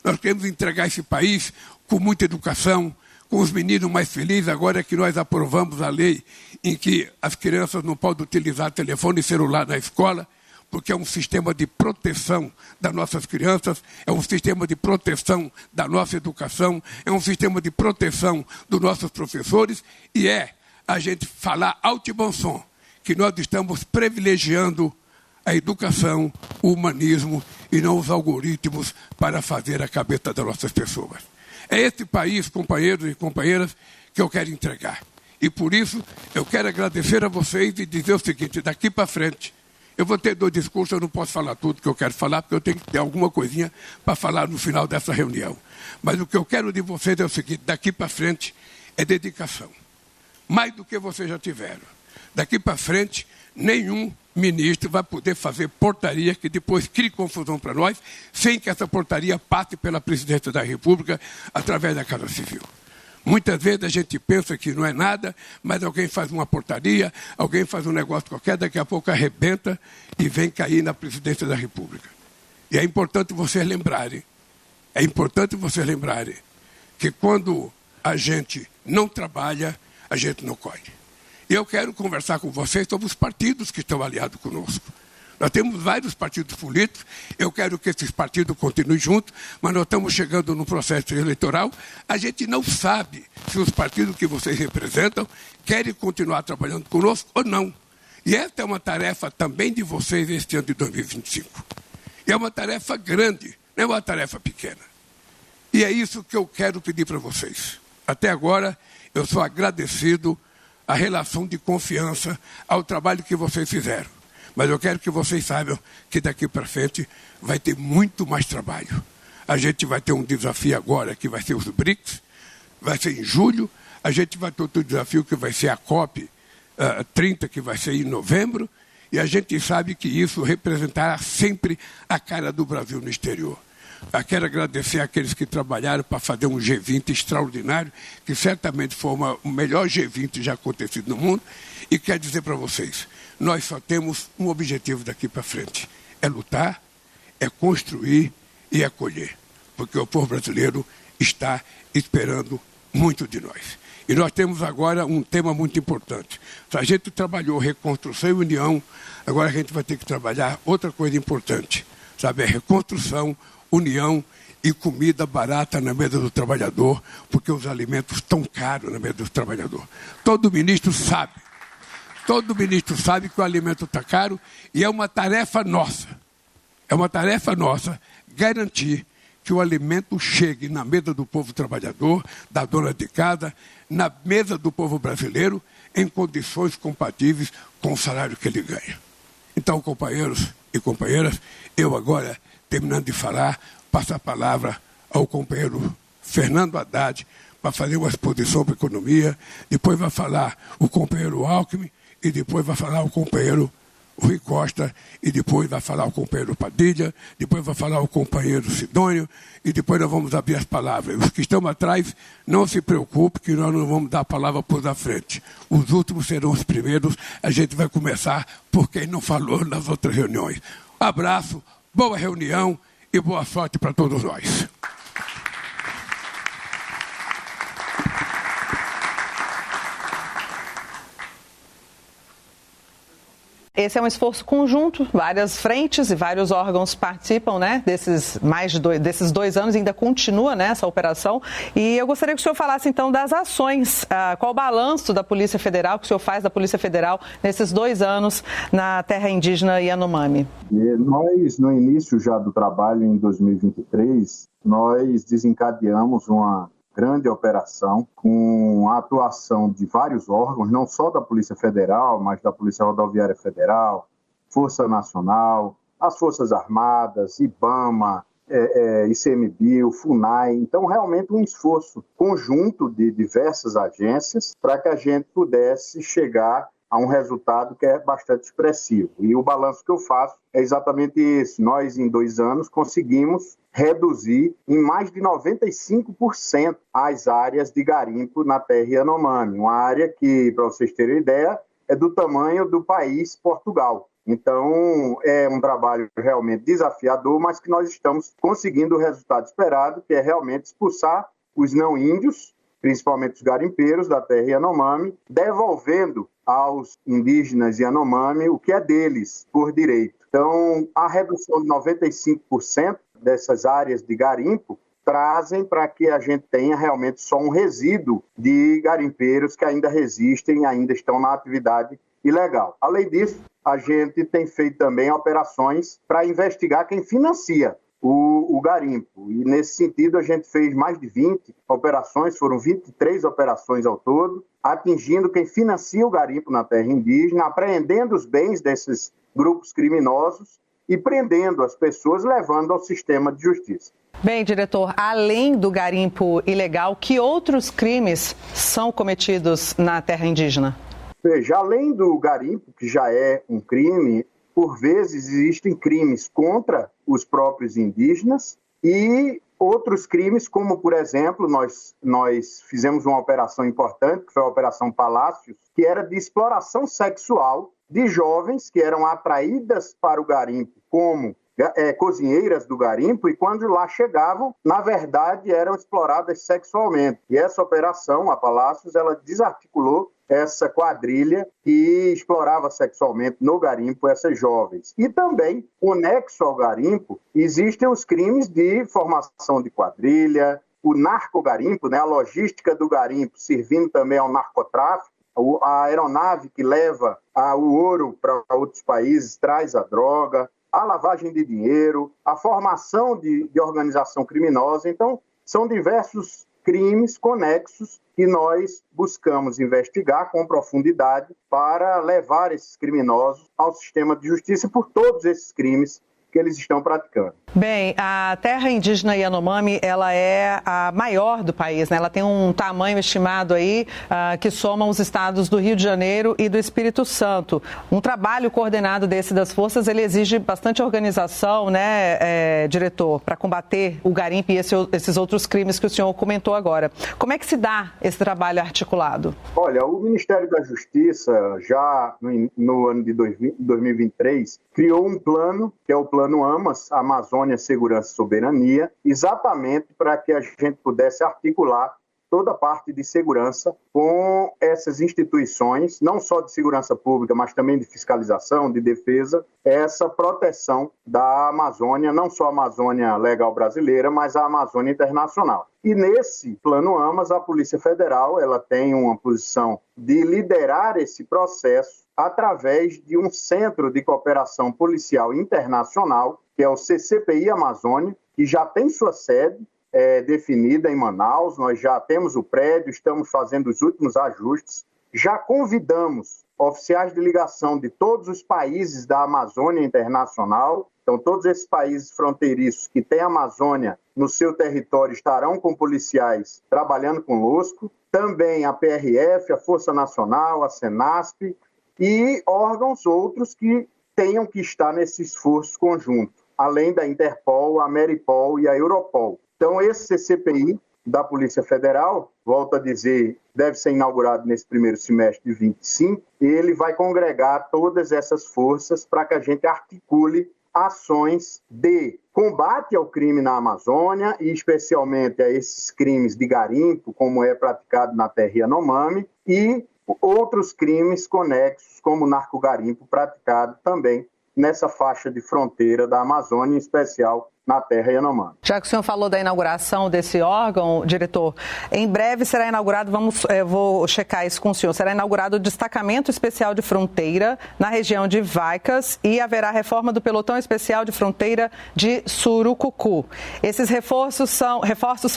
Nós queremos entregar esse país com muita educação, com os meninos mais felizes, agora que nós aprovamos a lei em que as crianças não podem utilizar telefone e celular na escola, porque é um sistema de proteção das nossas crianças, é um sistema de proteção da nossa educação, é um sistema de proteção dos nossos professores, e é a gente falar alto e bom som que nós estamos privilegiando a educação, o humanismo e não os algoritmos para fazer a cabeça das nossas pessoas. É esse país, companheiros e companheiras, que eu quero entregar. E por isso, eu quero agradecer a vocês e dizer o seguinte, daqui para frente, eu vou ter 2 discursos, eu não posso falar tudo que eu quero falar, porque eu tenho que ter alguma coisinha para falar no final dessa reunião. Mas o que eu quero de vocês é o seguinte, daqui para frente é dedicação. Mais do que vocês já tiveram. Daqui para frente, nenhum ministro vai poder fazer portaria que depois crie confusão para nós, sem que essa portaria passe pela Presidência da República através da Casa Civil. Muitas vezes a gente pensa que não é nada, mas alguém faz uma portaria, alguém faz um negócio qualquer, daqui a pouco arrebenta e vem cair na Presidência da República. E é importante vocês lembrarem, que quando a gente não trabalha, a gente não colhe. E eu quero conversar com vocês sobre os partidos que estão aliados conosco. Nós temos vários partidos políticos, eu quero que esses partidos continuem juntos, mas nós estamos chegando num processo eleitoral, a gente não sabe se os partidos que vocês representam querem continuar trabalhando conosco ou não. E essa é uma tarefa também de vocês este ano de 2025. E é uma tarefa grande, não é uma tarefa pequena. E é isso que eu quero pedir para vocês. Até agora, eu sou agradecido à relação de confiança, ao trabalho que vocês fizeram. Mas eu quero que vocês saibam que daqui para frente vai ter muito mais trabalho. A gente vai ter um desafio agora, que vai ser os BRICS, vai ser em julho. A gente vai ter outro desafio, que vai ser a COP 30, que vai ser em novembro. E a gente sabe que isso representará sempre a cara do Brasil no exterior. Eu quero agradecer àqueles que trabalharam para fazer um G20 extraordinário, que certamente foi o melhor G20 já acontecido no mundo. E quero dizer para vocês, nós só temos um objetivo daqui para frente. É lutar, é construir e é colher. Porque o povo brasileiro está esperando muito de nós. E nós temos agora um tema muito importante. A gente trabalhou reconstrução e união, agora a gente vai ter que trabalhar outra coisa importante. Sabe, é reconstrução, união e comida barata na mesa do trabalhador, porque os alimentos estão caros na mesa do trabalhador. Todo ministro sabe que o alimento está caro e é uma tarefa nossa garantir que o alimento chegue na mesa do povo trabalhador, da dona de casa, na mesa do povo brasileiro, em condições compatíveis com o salário que ele ganha. Então, companheiros e companheiras, eu agora, terminando de falar, passo a palavra ao companheiro Fernando Haddad para fazer uma exposição para a economia, depois vai falar o companheiro Alckmin, e depois vai falar o companheiro Rui Costa, e depois vai falar o companheiro Padilha, depois vai falar o companheiro Sidônio, e depois nós vamos abrir as palavras. Os que estão atrás, não se preocupem, que nós não vamos dar a palavra por da frente. Os últimos serão os primeiros, a gente vai começar por quem não falou nas outras reuniões. Abraço, boa reunião e boa sorte para todos nós. Esse é um esforço conjunto, várias frentes e vários órgãos participam, né, desses 2 anos, ainda continua, né, essa operação. E eu gostaria que o senhor falasse, então, das ações. Qual o balanço da Polícia Federal, que o senhor faz da Polícia Federal nesses 2 anos na terra indígena Yanomami? Nós, no início já do trabalho, em 2023, nós desencadeamos uma grande operação com a atuação de vários órgãos, não só da Polícia Federal, mas da Polícia Rodoviária Federal, Força Nacional, as Forças Armadas, IBAMA, ICMBio, FUNAI. Então, realmente um esforço conjunto de diversas agências para que a gente pudesse chegar a um resultado que é bastante expressivo. E o balanço que eu faço é exatamente esse. Nós, em 2 anos, conseguimos reduzir em mais de 95% as áreas de garimpo na terra Yanomami. Uma área que, para vocês terem ideia, é do tamanho do país Portugal. Então, é um trabalho realmente desafiador, mas que nós estamos conseguindo o resultado esperado, que é realmente expulsar os não-índios, principalmente os garimpeiros da terra Yanomami, devolvendo aos indígenas Yanomami o que é deles por direito. Então, a redução de 95% dessas áreas de garimpo trazem para que a gente tenha realmente só um resíduo de garimpeiros que ainda resistem, ainda estão na atividade ilegal. Além disso, a gente tem feito também operações para investigar quem financia o garimpo. E, nesse sentido, a gente fez mais de 20 operações, foram 23 operações ao todo, atingindo quem financia o garimpo na terra indígena, apreendendo os bens desses grupos criminosos e prendendo as pessoas, levando ao sistema de justiça. Bem, diretor, além do garimpo ilegal, que outros crimes são cometidos na terra indígena? Veja, além do garimpo, que já é um crime, por vezes existem crimes contra os próprios indígenas e outros crimes, como, por exemplo, nós fizemos uma operação importante, que foi a Operação Palácios, que era de exploração sexual de jovens que eram atraídas para o garimpo como cozinheiras do garimpo, e quando lá chegavam, na verdade, eram exploradas sexualmente. E essa operação, a Palácios, ela desarticulou essa quadrilha que explorava sexualmente no garimpo essas jovens. E também, conexo ao garimpo, existem os crimes de formação de quadrilha, o narcogarimpo, né, a logística do garimpo servindo também ao narcotráfico, a aeronave que leva o ouro para outros países, traz a droga, a lavagem de dinheiro, a formação de organização criminosa. Então, são diversos crimes conexos que nós buscamos investigar com profundidade para levar esses criminosos ao sistema de justiça por todos esses crimes que eles estão praticando. Bem, a terra indígena Yanomami, ela é a maior do país, né? Ela tem um tamanho estimado aí que soma os estados do Rio de Janeiro e do Espírito Santo. Um trabalho coordenado desse das forças, ele exige bastante organização, né, diretor, para combater o garimpo e esses outros crimes que o senhor comentou agora. Como é que se dá esse trabalho articulado? Olha, o Ministério da Justiça, já no ano de 2023, criou um plano, que é o Plano AMAS, Amazônia, Segurança e Soberania, exatamente para que a gente pudesse articular toda a parte de segurança com essas instituições, não só de segurança pública, mas também de fiscalização, de defesa, essa proteção da Amazônia, não só a Amazônia legal brasileira, mas a Amazônia internacional. E nesse Plano AMAS, a Polícia Federal ela tem uma posição de liderar esse processo através de um Centro de Cooperação Policial Internacional, que é o CCPI Amazônia, que já tem sua sede definida em Manaus. Nós já temos o prédio, estamos fazendo os últimos ajustes, já convidamos oficiais de ligação de todos os países da Amazônia Internacional. Então, todos esses países fronteiriços que têm a Amazônia no seu território estarão com policiais trabalhando conosco. Também a PRF, a Força Nacional, a Senasp e órgãos outros que tenham que estar nesse esforço conjunto, além da Interpol, a Meripol e a Europol. Então, esse CCPI da Polícia Federal, volto a dizer, deve ser inaugurado nesse primeiro semestre de 2025, e ele vai congregar todas essas forças para que a gente articule ações de combate ao crime na Amazônia, e especialmente a esses crimes de garimpo, como é praticado na terra Yanomami, e outros crimes conexos, como o narcogarimpo, praticado também nessa faixa de fronteira da Amazônia, em especial na terra Yanomami. Já que o senhor falou da inauguração desse órgão, diretor, em breve será inaugurado, vou checar isso com o senhor, será inaugurado o Destacamento Especial de Fronteira na região de Vaicas e haverá reforma do Pelotão Especial de Fronteira de Surucucu. Esses reforços são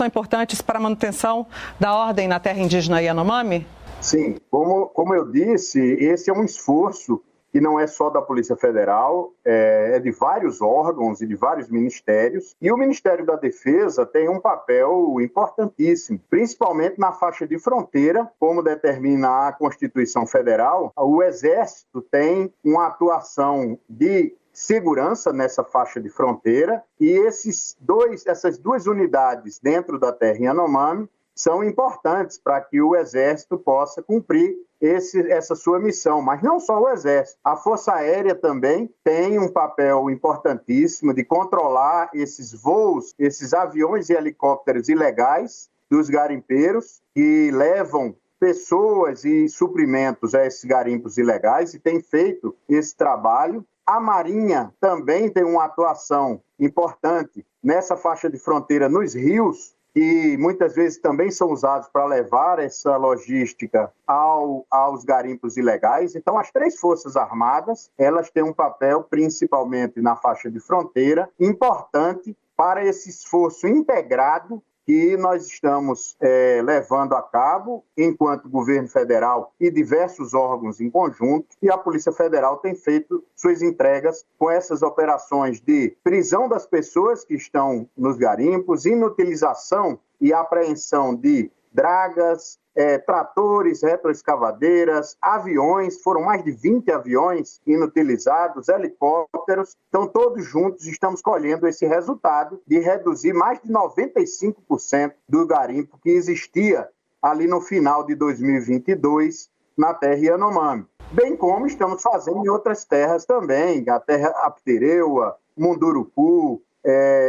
importantes para a manutenção da ordem na terra indígena Yanomami? Sim, como eu disse, esse é um esforço que não é só da Polícia Federal, é de vários órgãos e de vários ministérios. E o Ministério da Defesa tem um papel importantíssimo, principalmente na faixa de fronteira, como determina a Constituição Federal. O Exército tem uma atuação de segurança nessa faixa de fronteira, e essas duas unidades dentro da terra Yanomami são importantes para que o Exército possa cumprir essa sua missão. Mas não só o Exército, a Força Aérea também tem um papel importantíssimo de controlar esses voos, esses aviões e helicópteros ilegais dos garimpeiros que levam pessoas e suprimentos a esses garimpos ilegais, e tem feito esse trabalho. A Marinha também tem uma atuação importante nessa faixa de fronteira nos rios, que muitas vezes também são usados para levar essa logística aos garimpos ilegais. Então, as três forças armadas, elas têm um papel, principalmente na faixa de fronteira, importante para esse esforço integrado que nós estamos levando a cabo enquanto governo federal e diversos órgãos em conjunto, e a Polícia Federal tem feito suas entregas com essas operações de prisão das pessoas que estão nos garimpos, inutilização e apreensão de dragas, tratores, retroescavadeiras, aviões, foram mais de 20 aviões inutilizados, helicópteros. Então, todos juntos estamos colhendo esse resultado de reduzir mais de 95% do garimpo que existia ali no final de 2022 na terra Yanomami. Bem como estamos fazendo em outras terras também, a terra Aptereua, Munduruku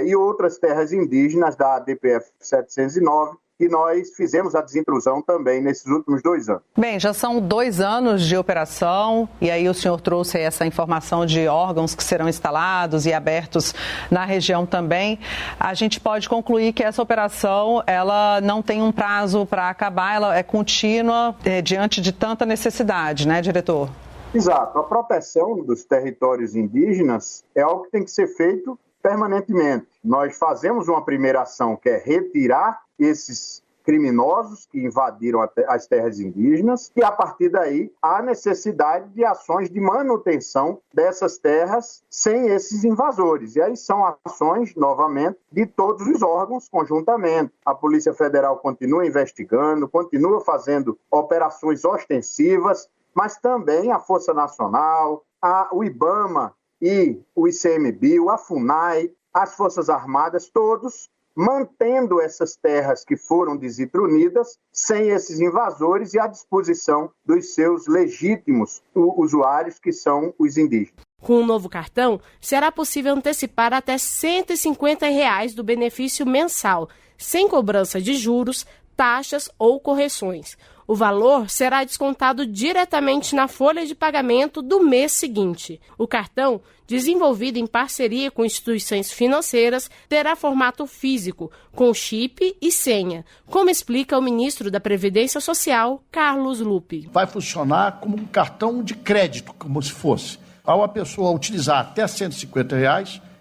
e outras terras indígenas da DPF 709, que nós fizemos a desintrusão também nesses últimos 2 anos. Bem, já são 2 anos de operação e aí o senhor trouxe essa informação de órgãos que serão instalados e abertos na região também. A gente pode concluir que essa operação ela não tem um prazo para acabar, ela é contínua diante de tanta necessidade, né, diretor? Exato. A proteção dos territórios indígenas é algo que tem que ser feito permanentemente. Nós fazemos uma primeira ação que é retirar esses criminosos que invadiram as terras indígenas e, a partir daí, há necessidade de ações de manutenção dessas terras sem esses invasores. E aí são ações, novamente, de todos os órgãos conjuntamente. A Polícia Federal continua investigando, continua fazendo operações ostensivas, mas também a Força Nacional, o IBAMA e o ICMBio, a FUNAI, as Forças Armadas, todos mantendo essas terras que foram desintrunidas sem esses invasores e à disposição dos seus legítimos usuários, que são os indígenas. Com o novo cartão, será possível antecipar até R$ 150 do benefício mensal, sem cobrança de juros, taxas ou correções. O valor será descontado diretamente na folha de pagamento do mês seguinte. O cartão, desenvolvido em parceria com instituições financeiras, terá formato físico, com chip e senha, como explica o ministro da Previdência Social, Carlos Lupe. Vai funcionar como um cartão de crédito, como se fosse. Ao a pessoa utilizar até R$ 150,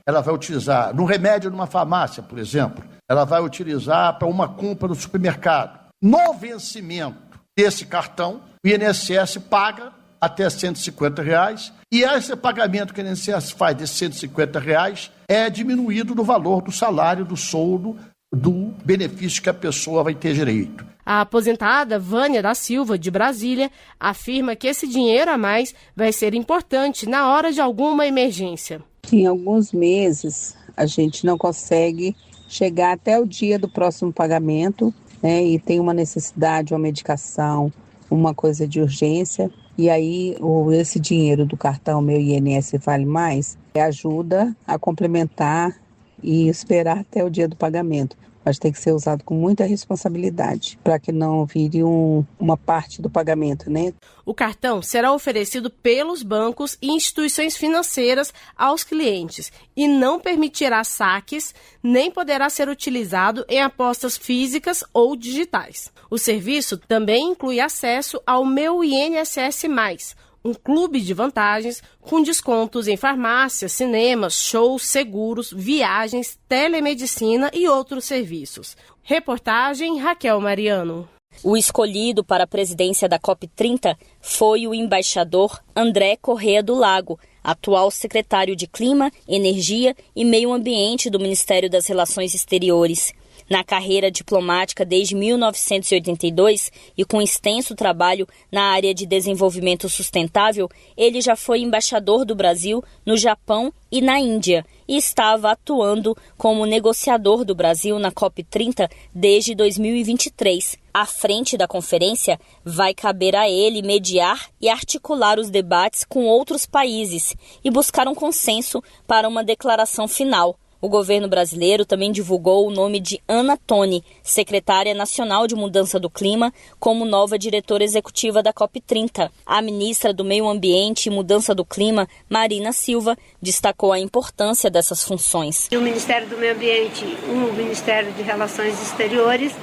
ela vai utilizar no remédio numa farmácia, por exemplo. Ela vai utilizar para uma compra no supermercado. No vencimento desse cartão, o INSS paga até R$ 150 e esse pagamento que o INSS faz desses R$ 150 é diminuído do valor do salário, do soldo, do benefício que a pessoa vai ter direito. A aposentada Vânia da Silva, de Brasília, afirma que esse dinheiro a mais vai ser importante na hora de alguma emergência. Em alguns meses, a gente não consegue chegar até o dia do próximo pagamento, né, e tem uma necessidade, uma medicação, uma coisa de urgência, e aí esse dinheiro do cartão meu INSS Vale Mais ajuda a complementar e esperar até o dia do pagamento. Mas tem que ser usado com muita responsabilidade, para que não vire uma parte do pagamento, né? O cartão será oferecido pelos bancos e instituições financeiras aos clientes e não permitirá saques, nem poderá ser utilizado em apostas físicas ou digitais. O serviço também inclui acesso ao Meu INSS Mais, um clube de vantagens com descontos em farmácias, cinemas, shows, seguros, viagens, telemedicina e outros serviços. Reportagem Raquel Mariano. O escolhido para a presidência da COP30 foi o embaixador André Corrêa do Lago, atual secretário de Clima, Energia e Meio Ambiente do Ministério das Relações Exteriores. Na carreira diplomática desde 1982 e com extenso trabalho na área de desenvolvimento sustentável, ele já foi embaixador do Brasil no Japão e na Índia e estava atuando como negociador do Brasil na COP30 desde 2023. À frente da conferência, vai caber a ele mediar e articular os debates com outros países e buscar um consenso para uma declaração final. O governo brasileiro também divulgou o nome de Ana Toni, secretária nacional de Mudança do Clima, como nova diretora executiva da COP30. A ministra do Meio Ambiente e Mudança do Clima, Marina Silva, destacou a importância dessas funções. O Ministério do Meio Ambiente e o Ministério de Relações Exteriores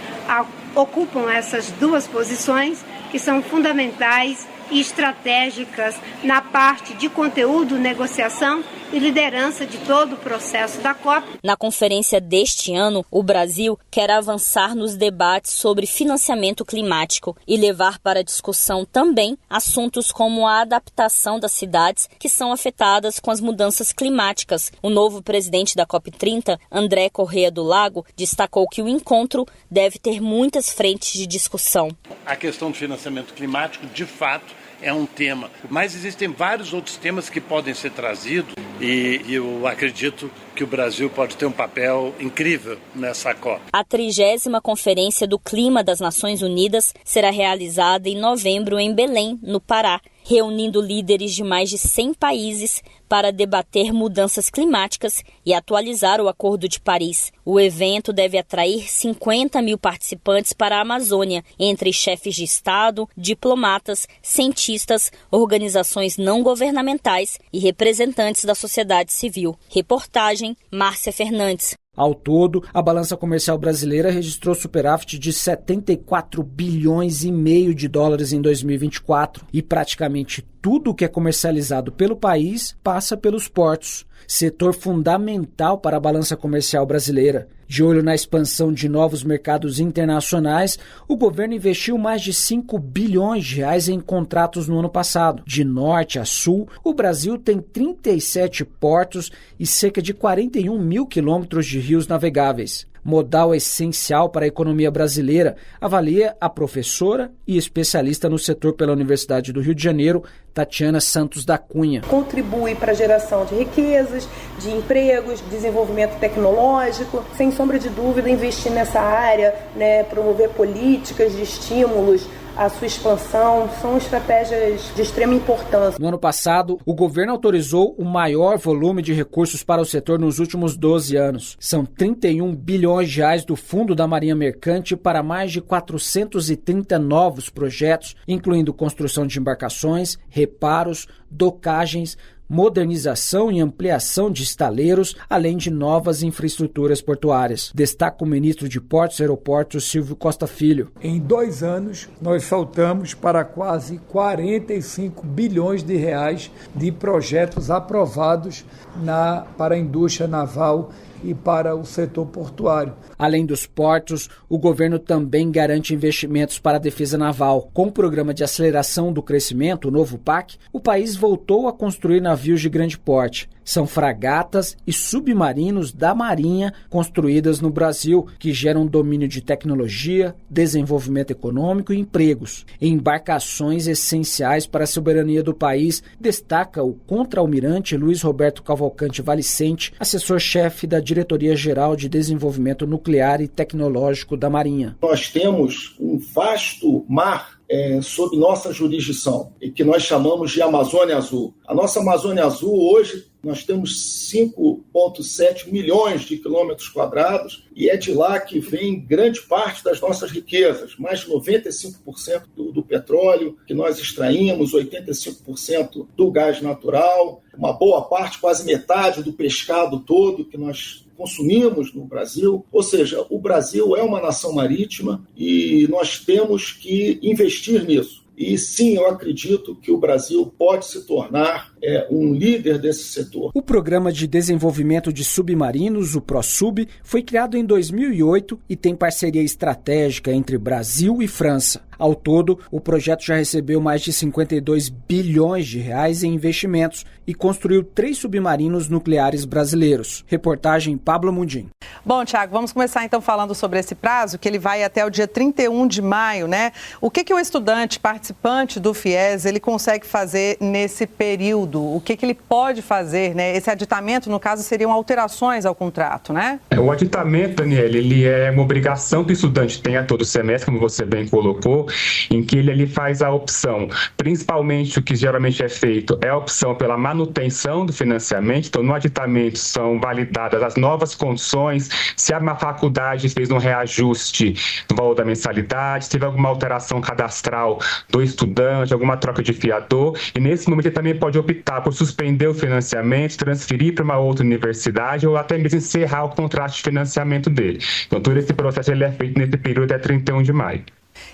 ocupam essas duas posições que são fundamentais e estratégicas na parte de conteúdo, negociação e liderança de todo o processo da COP. Na conferência deste ano, o Brasil quer avançar nos debates sobre financiamento climático e levar para discussão também assuntos como a adaptação das cidades que são afetadas com as mudanças climáticas. O novo presidente da COP30, André Correa do Lago, destacou que o encontro deve ter muitas frentes de discussão. A questão do financiamento climático, de fato, é um tema, mas existem vários outros temas que podem ser trazidos e eu acredito que o Brasil pode ter um papel incrível nessa COP. A 30ª Conferência do Clima das Nações Unidas será realizada em novembro em Belém, no Pará, reunindo líderes de mais de 100 países para debater mudanças climáticas e atualizar o Acordo de Paris. O evento deve atrair 50 mil participantes para a Amazônia, entre chefes de Estado, diplomatas, cientistas, organizações não governamentais e representantes da sociedade civil. Reportagem Márcia Fernandes. Ao todo, a balança comercial brasileira registrou superávit de 74 bilhões e meio de dólares em 2024 e praticamente tudo o que é comercializado pelo país passa pelos portos, setor fundamental para a balança comercial brasileira. De olho na expansão de novos mercados internacionais, o governo investiu mais de 5 bilhões de reais em contratos no ano passado. De norte a sul, o Brasil tem 37 portos e cerca de 41 mil quilômetros de rios navegáveis. Modal essencial para a economia brasileira, avalia a professora e especialista no setor pela Universidade do Rio de Janeiro, Tatiana Santos da Cunha. Contribui para a geração de riquezas, de empregos, desenvolvimento tecnológico. Sem sombra de dúvida, investir nessa área, promover políticas de estímulos à sua expansão, são estratégias de extrema importância. No ano passado, o governo autorizou o maior volume de recursos para o setor nos últimos 12 anos. São 31 bilhões de reais do Fundo da Marinha Mercante para mais de 430 novos projetos, incluindo construção de embarcações, reparos, docagens, modernização e ampliação de estaleiros, além de novas infraestruturas portuárias. Destaca o ministro de Portos e Aeroportos, Silvio Costa Filho. Em 2 anos, nós saltamos para quase 45 bilhões de reais de projetos aprovados para a indústria naval e para o setor portuário. Além dos portos, o governo também garante investimentos para a defesa naval. Com o Programa de Aceleração do Crescimento, o novo PAC, o país voltou a construir navios de grande porte. São fragatas e submarinos da Marinha construídas no Brasil, que geram domínio de tecnologia, desenvolvimento econômico e empregos. Embarcações essenciais para a soberania do país, destaca o contra-almirante Luiz Roberto Cavalcante Valicente, assessor-chefe da Diretoria-Geral de Desenvolvimento Nuclear e Tecnológico da Marinha. Nós temos um vasto mar sob nossa jurisdição, e que nós chamamos de Amazônia Azul. A nossa Amazônia Azul, hoje, nós temos 5,7 milhões de quilômetros quadrados e é de lá que vem grande parte das nossas riquezas, mais de 95% do petróleo que nós extraímos, 85% do gás natural, uma boa parte, quase metade do pescado todo que nós consumimos no Brasil. Ou seja, o Brasil é uma nação marítima e nós temos que investir nisso. E sim, eu acredito que o Brasil pode se tornar um líder desse setor. O Programa de Desenvolvimento de Submarinos, o ProSub, foi criado em 2008 e tem parceria estratégica entre Brasil e França. Ao todo, o projeto já recebeu mais de 52 bilhões de reais em investimentos e construiu 3 submarinos nucleares brasileiros. Reportagem Pablo Mundim. Bom, Tiago, vamos começar então falando sobre esse prazo, que ele vai até o dia 31 de maio, né? O que o estudante participante do FIES ele consegue fazer nesse período? O que ele pode fazer, né? Esse aditamento, no caso, seriam alterações ao contrato, né? O aditamento, Daniela, ele é uma obrigação que o estudante tem a todo semestre, como você bem colocou, em que ele faz a opção, principalmente o que geralmente é feito, é a opção pela manutenção do financiamento. Então, no aditamento são validadas as novas condições, se uma faculdade fez um reajuste do valor da mensalidade, se teve alguma alteração cadastral do estudante, alguma troca de fiador, e nesse momento ele também pode optar por suspender o financiamento, transferir para uma outra universidade ou até mesmo encerrar o contrato de financiamento dele. Então, todo esse processo ele é feito nesse período até 31 de maio.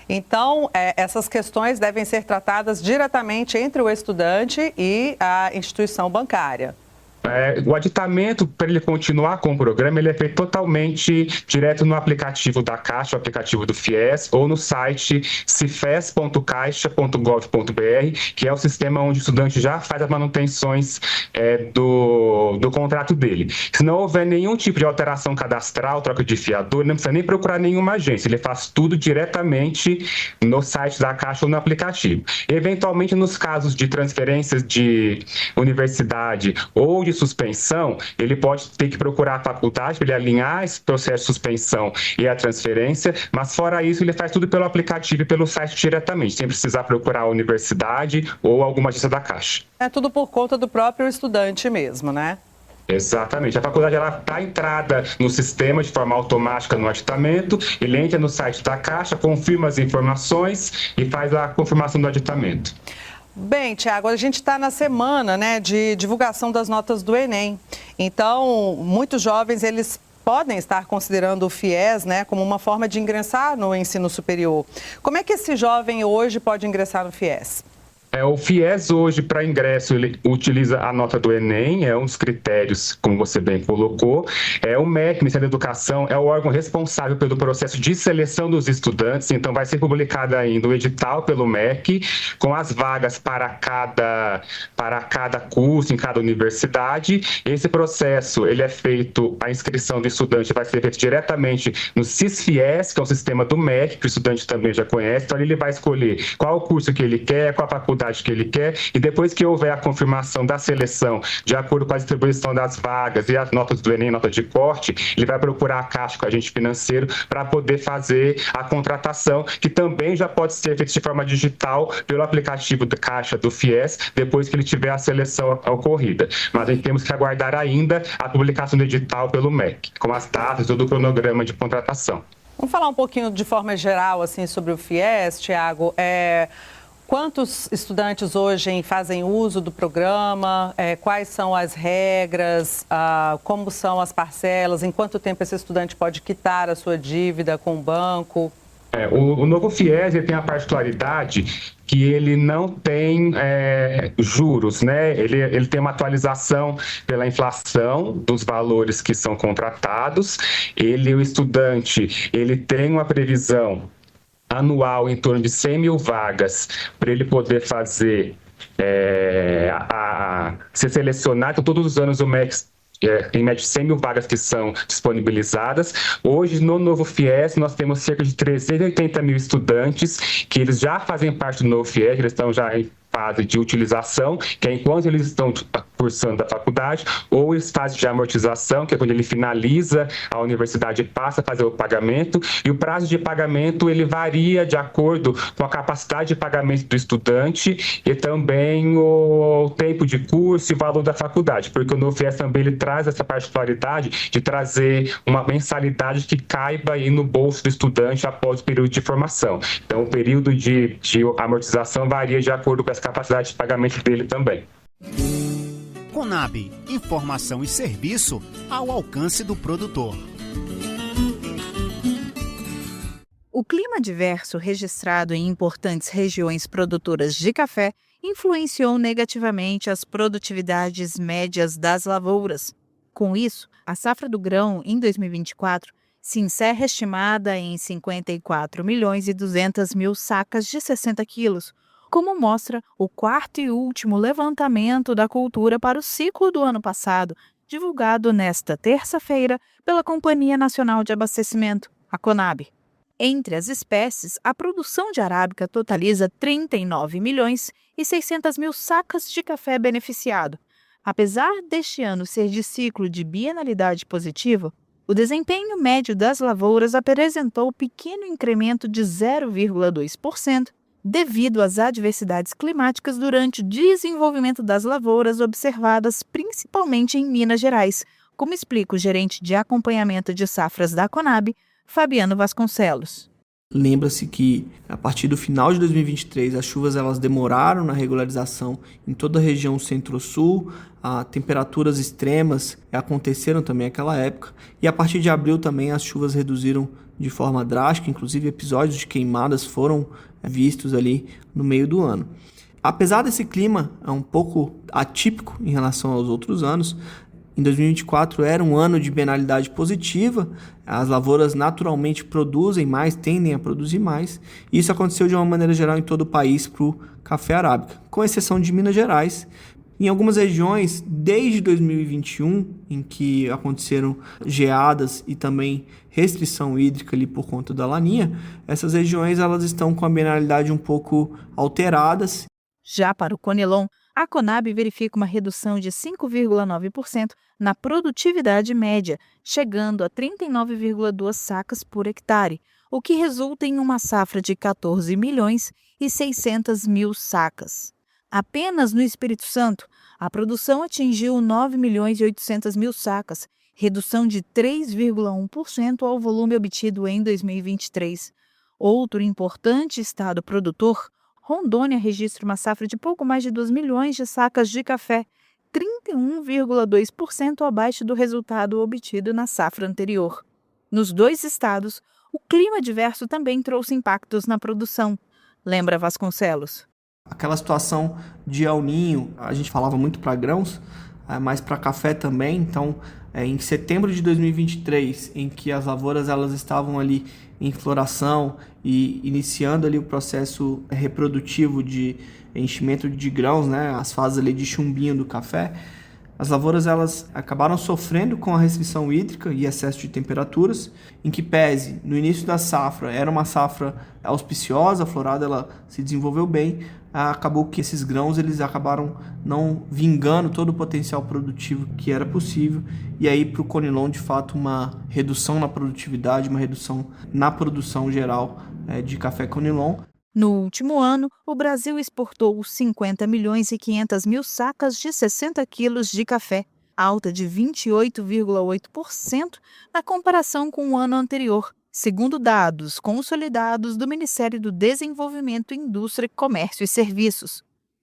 Então, essas questões devem ser tratadas diretamente entre o estudante e a instituição bancária. O aditamento, para ele continuar com o programa, ele é feito totalmente direto no aplicativo da Caixa, o aplicativo do FIES, ou no site cifes.caixa.gov.br, que é o sistema onde o estudante já faz as manutenções do contrato dele. Se não houver nenhum tipo de alteração cadastral, troca de fiador, não precisa nem procurar nenhuma agência, ele faz tudo diretamente no site da Caixa ou no aplicativo. Eventualmente, nos casos de transferências de universidade ou de suspensão, ele pode ter que procurar a faculdade para ele alinhar esse processo de suspensão e a transferência, mas fora isso ele faz tudo pelo aplicativo e pelo site diretamente, sem precisar procurar a universidade ou alguma agência da Caixa. É tudo por conta do próprio estudante mesmo, né? Exatamente. A faculdade está entrada no sistema de forma automática no aditamento, ele entra no site da Caixa, confirma as informações e faz a confirmação do aditamento. Bem, Tiago, a gente está na semana, né, de divulgação das notas do Enem. Então, muitos jovens, eles podem estar considerando o FIES, né, como uma forma de ingressar no ensino superior. Como é que esse jovem hoje pode ingressar no FIES? O FIES hoje, para ingresso, ele utiliza a nota do Enem, é um dos critérios, como você bem colocou. O MEC, Ministério da Educação, é o órgão responsável pelo processo de seleção dos estudantes, então vai ser publicado ainda o edital pelo MEC, com as vagas para cada curso, em cada universidade. Esse processo, ele é feito, a inscrição do estudante vai ser feita diretamente no SIS-FIES, que é o sistema do MEC, que o estudante também já conhece, então ele vai escolher qual o curso que ele quer, qual a faculdade que ele quer, e depois que houver a confirmação da seleção, de acordo com a distribuição das vagas e as notas do Enem, nota de corte, ele vai procurar a Caixa, com o agente financeiro, para poder fazer a contratação, que também já pode ser feita de forma digital pelo aplicativo da Caixa do FIES, depois que ele tiver a seleção ocorrida. Mas aí temos que aguardar ainda a publicação do edital pelo MEC, com as datas e todo o cronograma de contratação. Vamos falar um pouquinho de forma geral assim, sobre o FIES, Tiago. Quantos estudantes hoje fazem uso do programa? Quais são as regras? Como são as parcelas? Em quanto tempo esse estudante pode quitar a sua dívida com o banco? O novo FIES ele tem a particularidade que ele não tem juros, né? Ele tem uma atualização pela inflação dos valores que são contratados. O estudante, ele tem uma previsão anual em torno de 100 mil vagas para ele poder fazer, ser selecionado. Então, todos os anos o MEC em média 100 mil vagas que são disponibilizadas. Hoje, no novo FIES, nós temos cerca de 380 mil estudantes que eles já fazem parte do novo FIES, eles estão já em fase de utilização, que é enquanto eles estão cursando da faculdade, ou em fase de amortização, que é quando ele finaliza a universidade e passa a fazer o pagamento, e o prazo de pagamento ele varia de acordo com a capacidade de pagamento do estudante e também o tempo de curso e o valor da faculdade, porque o novo FIES também ele traz essa particularidade de trazer uma mensalidade que caiba aí no bolso do estudante após o período de formação. Então, o período de amortização varia de acordo com essa capacidade de pagamento dele também. Conab, informação e serviço ao alcance do produtor. O clima adverso registrado em importantes regiões produtoras de café influenciou negativamente as produtividades médias das lavouras. Com isso, a safra do grão em 2024 se encerra estimada em 54.200.000 sacas de 60 quilos, como mostra o quarto e último levantamento da cultura para o ciclo do ano passado, divulgado nesta terça-feira pela Companhia Nacional de Abastecimento, a Conab. Entre as espécies, a produção de arábica totaliza 39.600.000 sacas de café beneficiado. Apesar deste ano ser de ciclo de bienalidade positiva, o desempenho médio das lavouras apresentou pequeno incremento de 0,2%, devido às adversidades climáticas durante o desenvolvimento das lavouras observadas principalmente em Minas Gerais, como explica o gerente de acompanhamento de safras da Conab, Fabiano Vasconcelos. Lembra-se que a partir do final de 2023 as chuvas elas demoraram na regularização em toda a região centro-sul, temperaturas extremas aconteceram também naquela época, e a partir de abril também as chuvas reduziram de forma drástica, inclusive episódios de queimadas foram vistos ali no meio do ano. Apesar desse clima um pouco atípico em relação aos outros anos, em 2024 era um ano de bienalidade positiva, as lavouras naturalmente produzem mais, tendem a produzir mais, e isso aconteceu de uma maneira geral em todo o país para o café arábica, com exceção de Minas Gerais. Em algumas regiões, desde 2021, em que aconteceram geadas e também restrição hídrica ali por conta da laninha, essas regiões elas estão com a bienalidade um pouco alteradas. Já para o Conilon, a Conab verifica uma redução de 5,9% na produtividade média, chegando a 39,2 sacas por hectare, o que resulta em uma safra de 14 milhões e 600 mil sacas. Apenas no Espírito Santo, a produção atingiu 9 milhões e 800 mil sacas, redução de 3,1% ao volume obtido em 2023. Outro importante estado produtor, Rondônia, registra uma safra de pouco mais de 2 milhões de sacas de café, 31,2% abaixo do resultado obtido na safra anterior. Nos dois estados, o clima adverso também trouxe impactos na produção. Lembra Vasconcelos? Aquela situação de El Niño, a gente falava muito para grãos, mas para café também. Então, em setembro de 2023, em que as lavouras elas estavam ali em floração e iniciando ali o processo reprodutivo de enchimento de grãos, né, as fases ali de chumbinho do café, as lavouras elas acabaram sofrendo com a restrição hídrica e excesso de temperaturas, em que pese no início da safra era uma safra auspiciosa, a florada ela se desenvolveu bem, acabou que esses grãos eles acabaram não vingando todo o potencial produtivo que era possível, e aí para o Conilon de fato uma redução na produtividade, uma redução na produção geral de café Conilon. No último ano, o Brasil exportou 50 milhões e 500 mil sacas de 60 quilos de café, alta de 28,8% na comparação com o ano anterior, segundo dados consolidados do Ministério do Desenvolvimento, Indústria, Comércio e Serviços.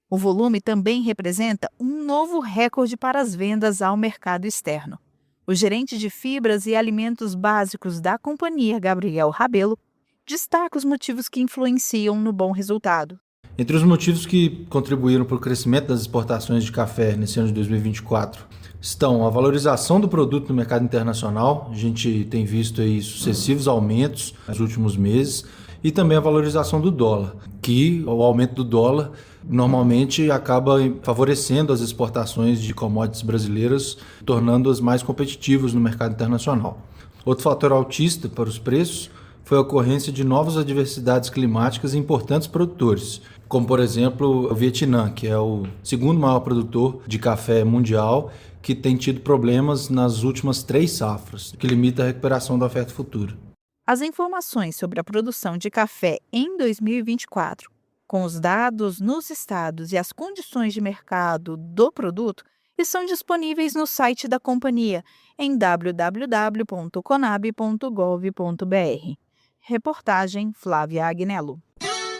O volume também representa um novo recorde para as vendas ao mercado externo. O gerente de fibras e alimentos básicos da companhia, Gabriel Rabelo, destaca os motivos que influenciam no bom resultado. Entre os motivos que contribuíram para o crescimento das exportações de café nesse ano de 2024 estão a valorização do produto no mercado internacional, a gente tem visto aí sucessivos aumentos nos últimos meses, e também a valorização do dólar, que o aumento do dólar normalmente acaba favorecendo as exportações de commodities brasileiras, tornando-as mais competitivas no mercado internacional. Outro fator altista para os preços foi a ocorrência de novas adversidades climáticas em importantes produtores, como, por exemplo, o Vietnã, que é o segundo maior produtor de café mundial, que tem tido problemas nas últimas 3 safras, o que limita a recuperação da oferta futura. As informações sobre a produção de café em 2024, com os dados nos estados e as condições de mercado do produto, estão disponíveis no site da companhia em www.conab.gov.br. Reportagem Flávia Agnello.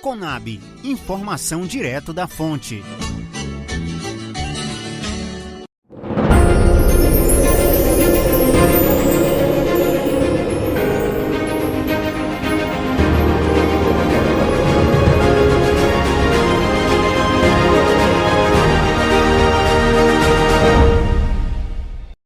Conab, informação direto da fonte.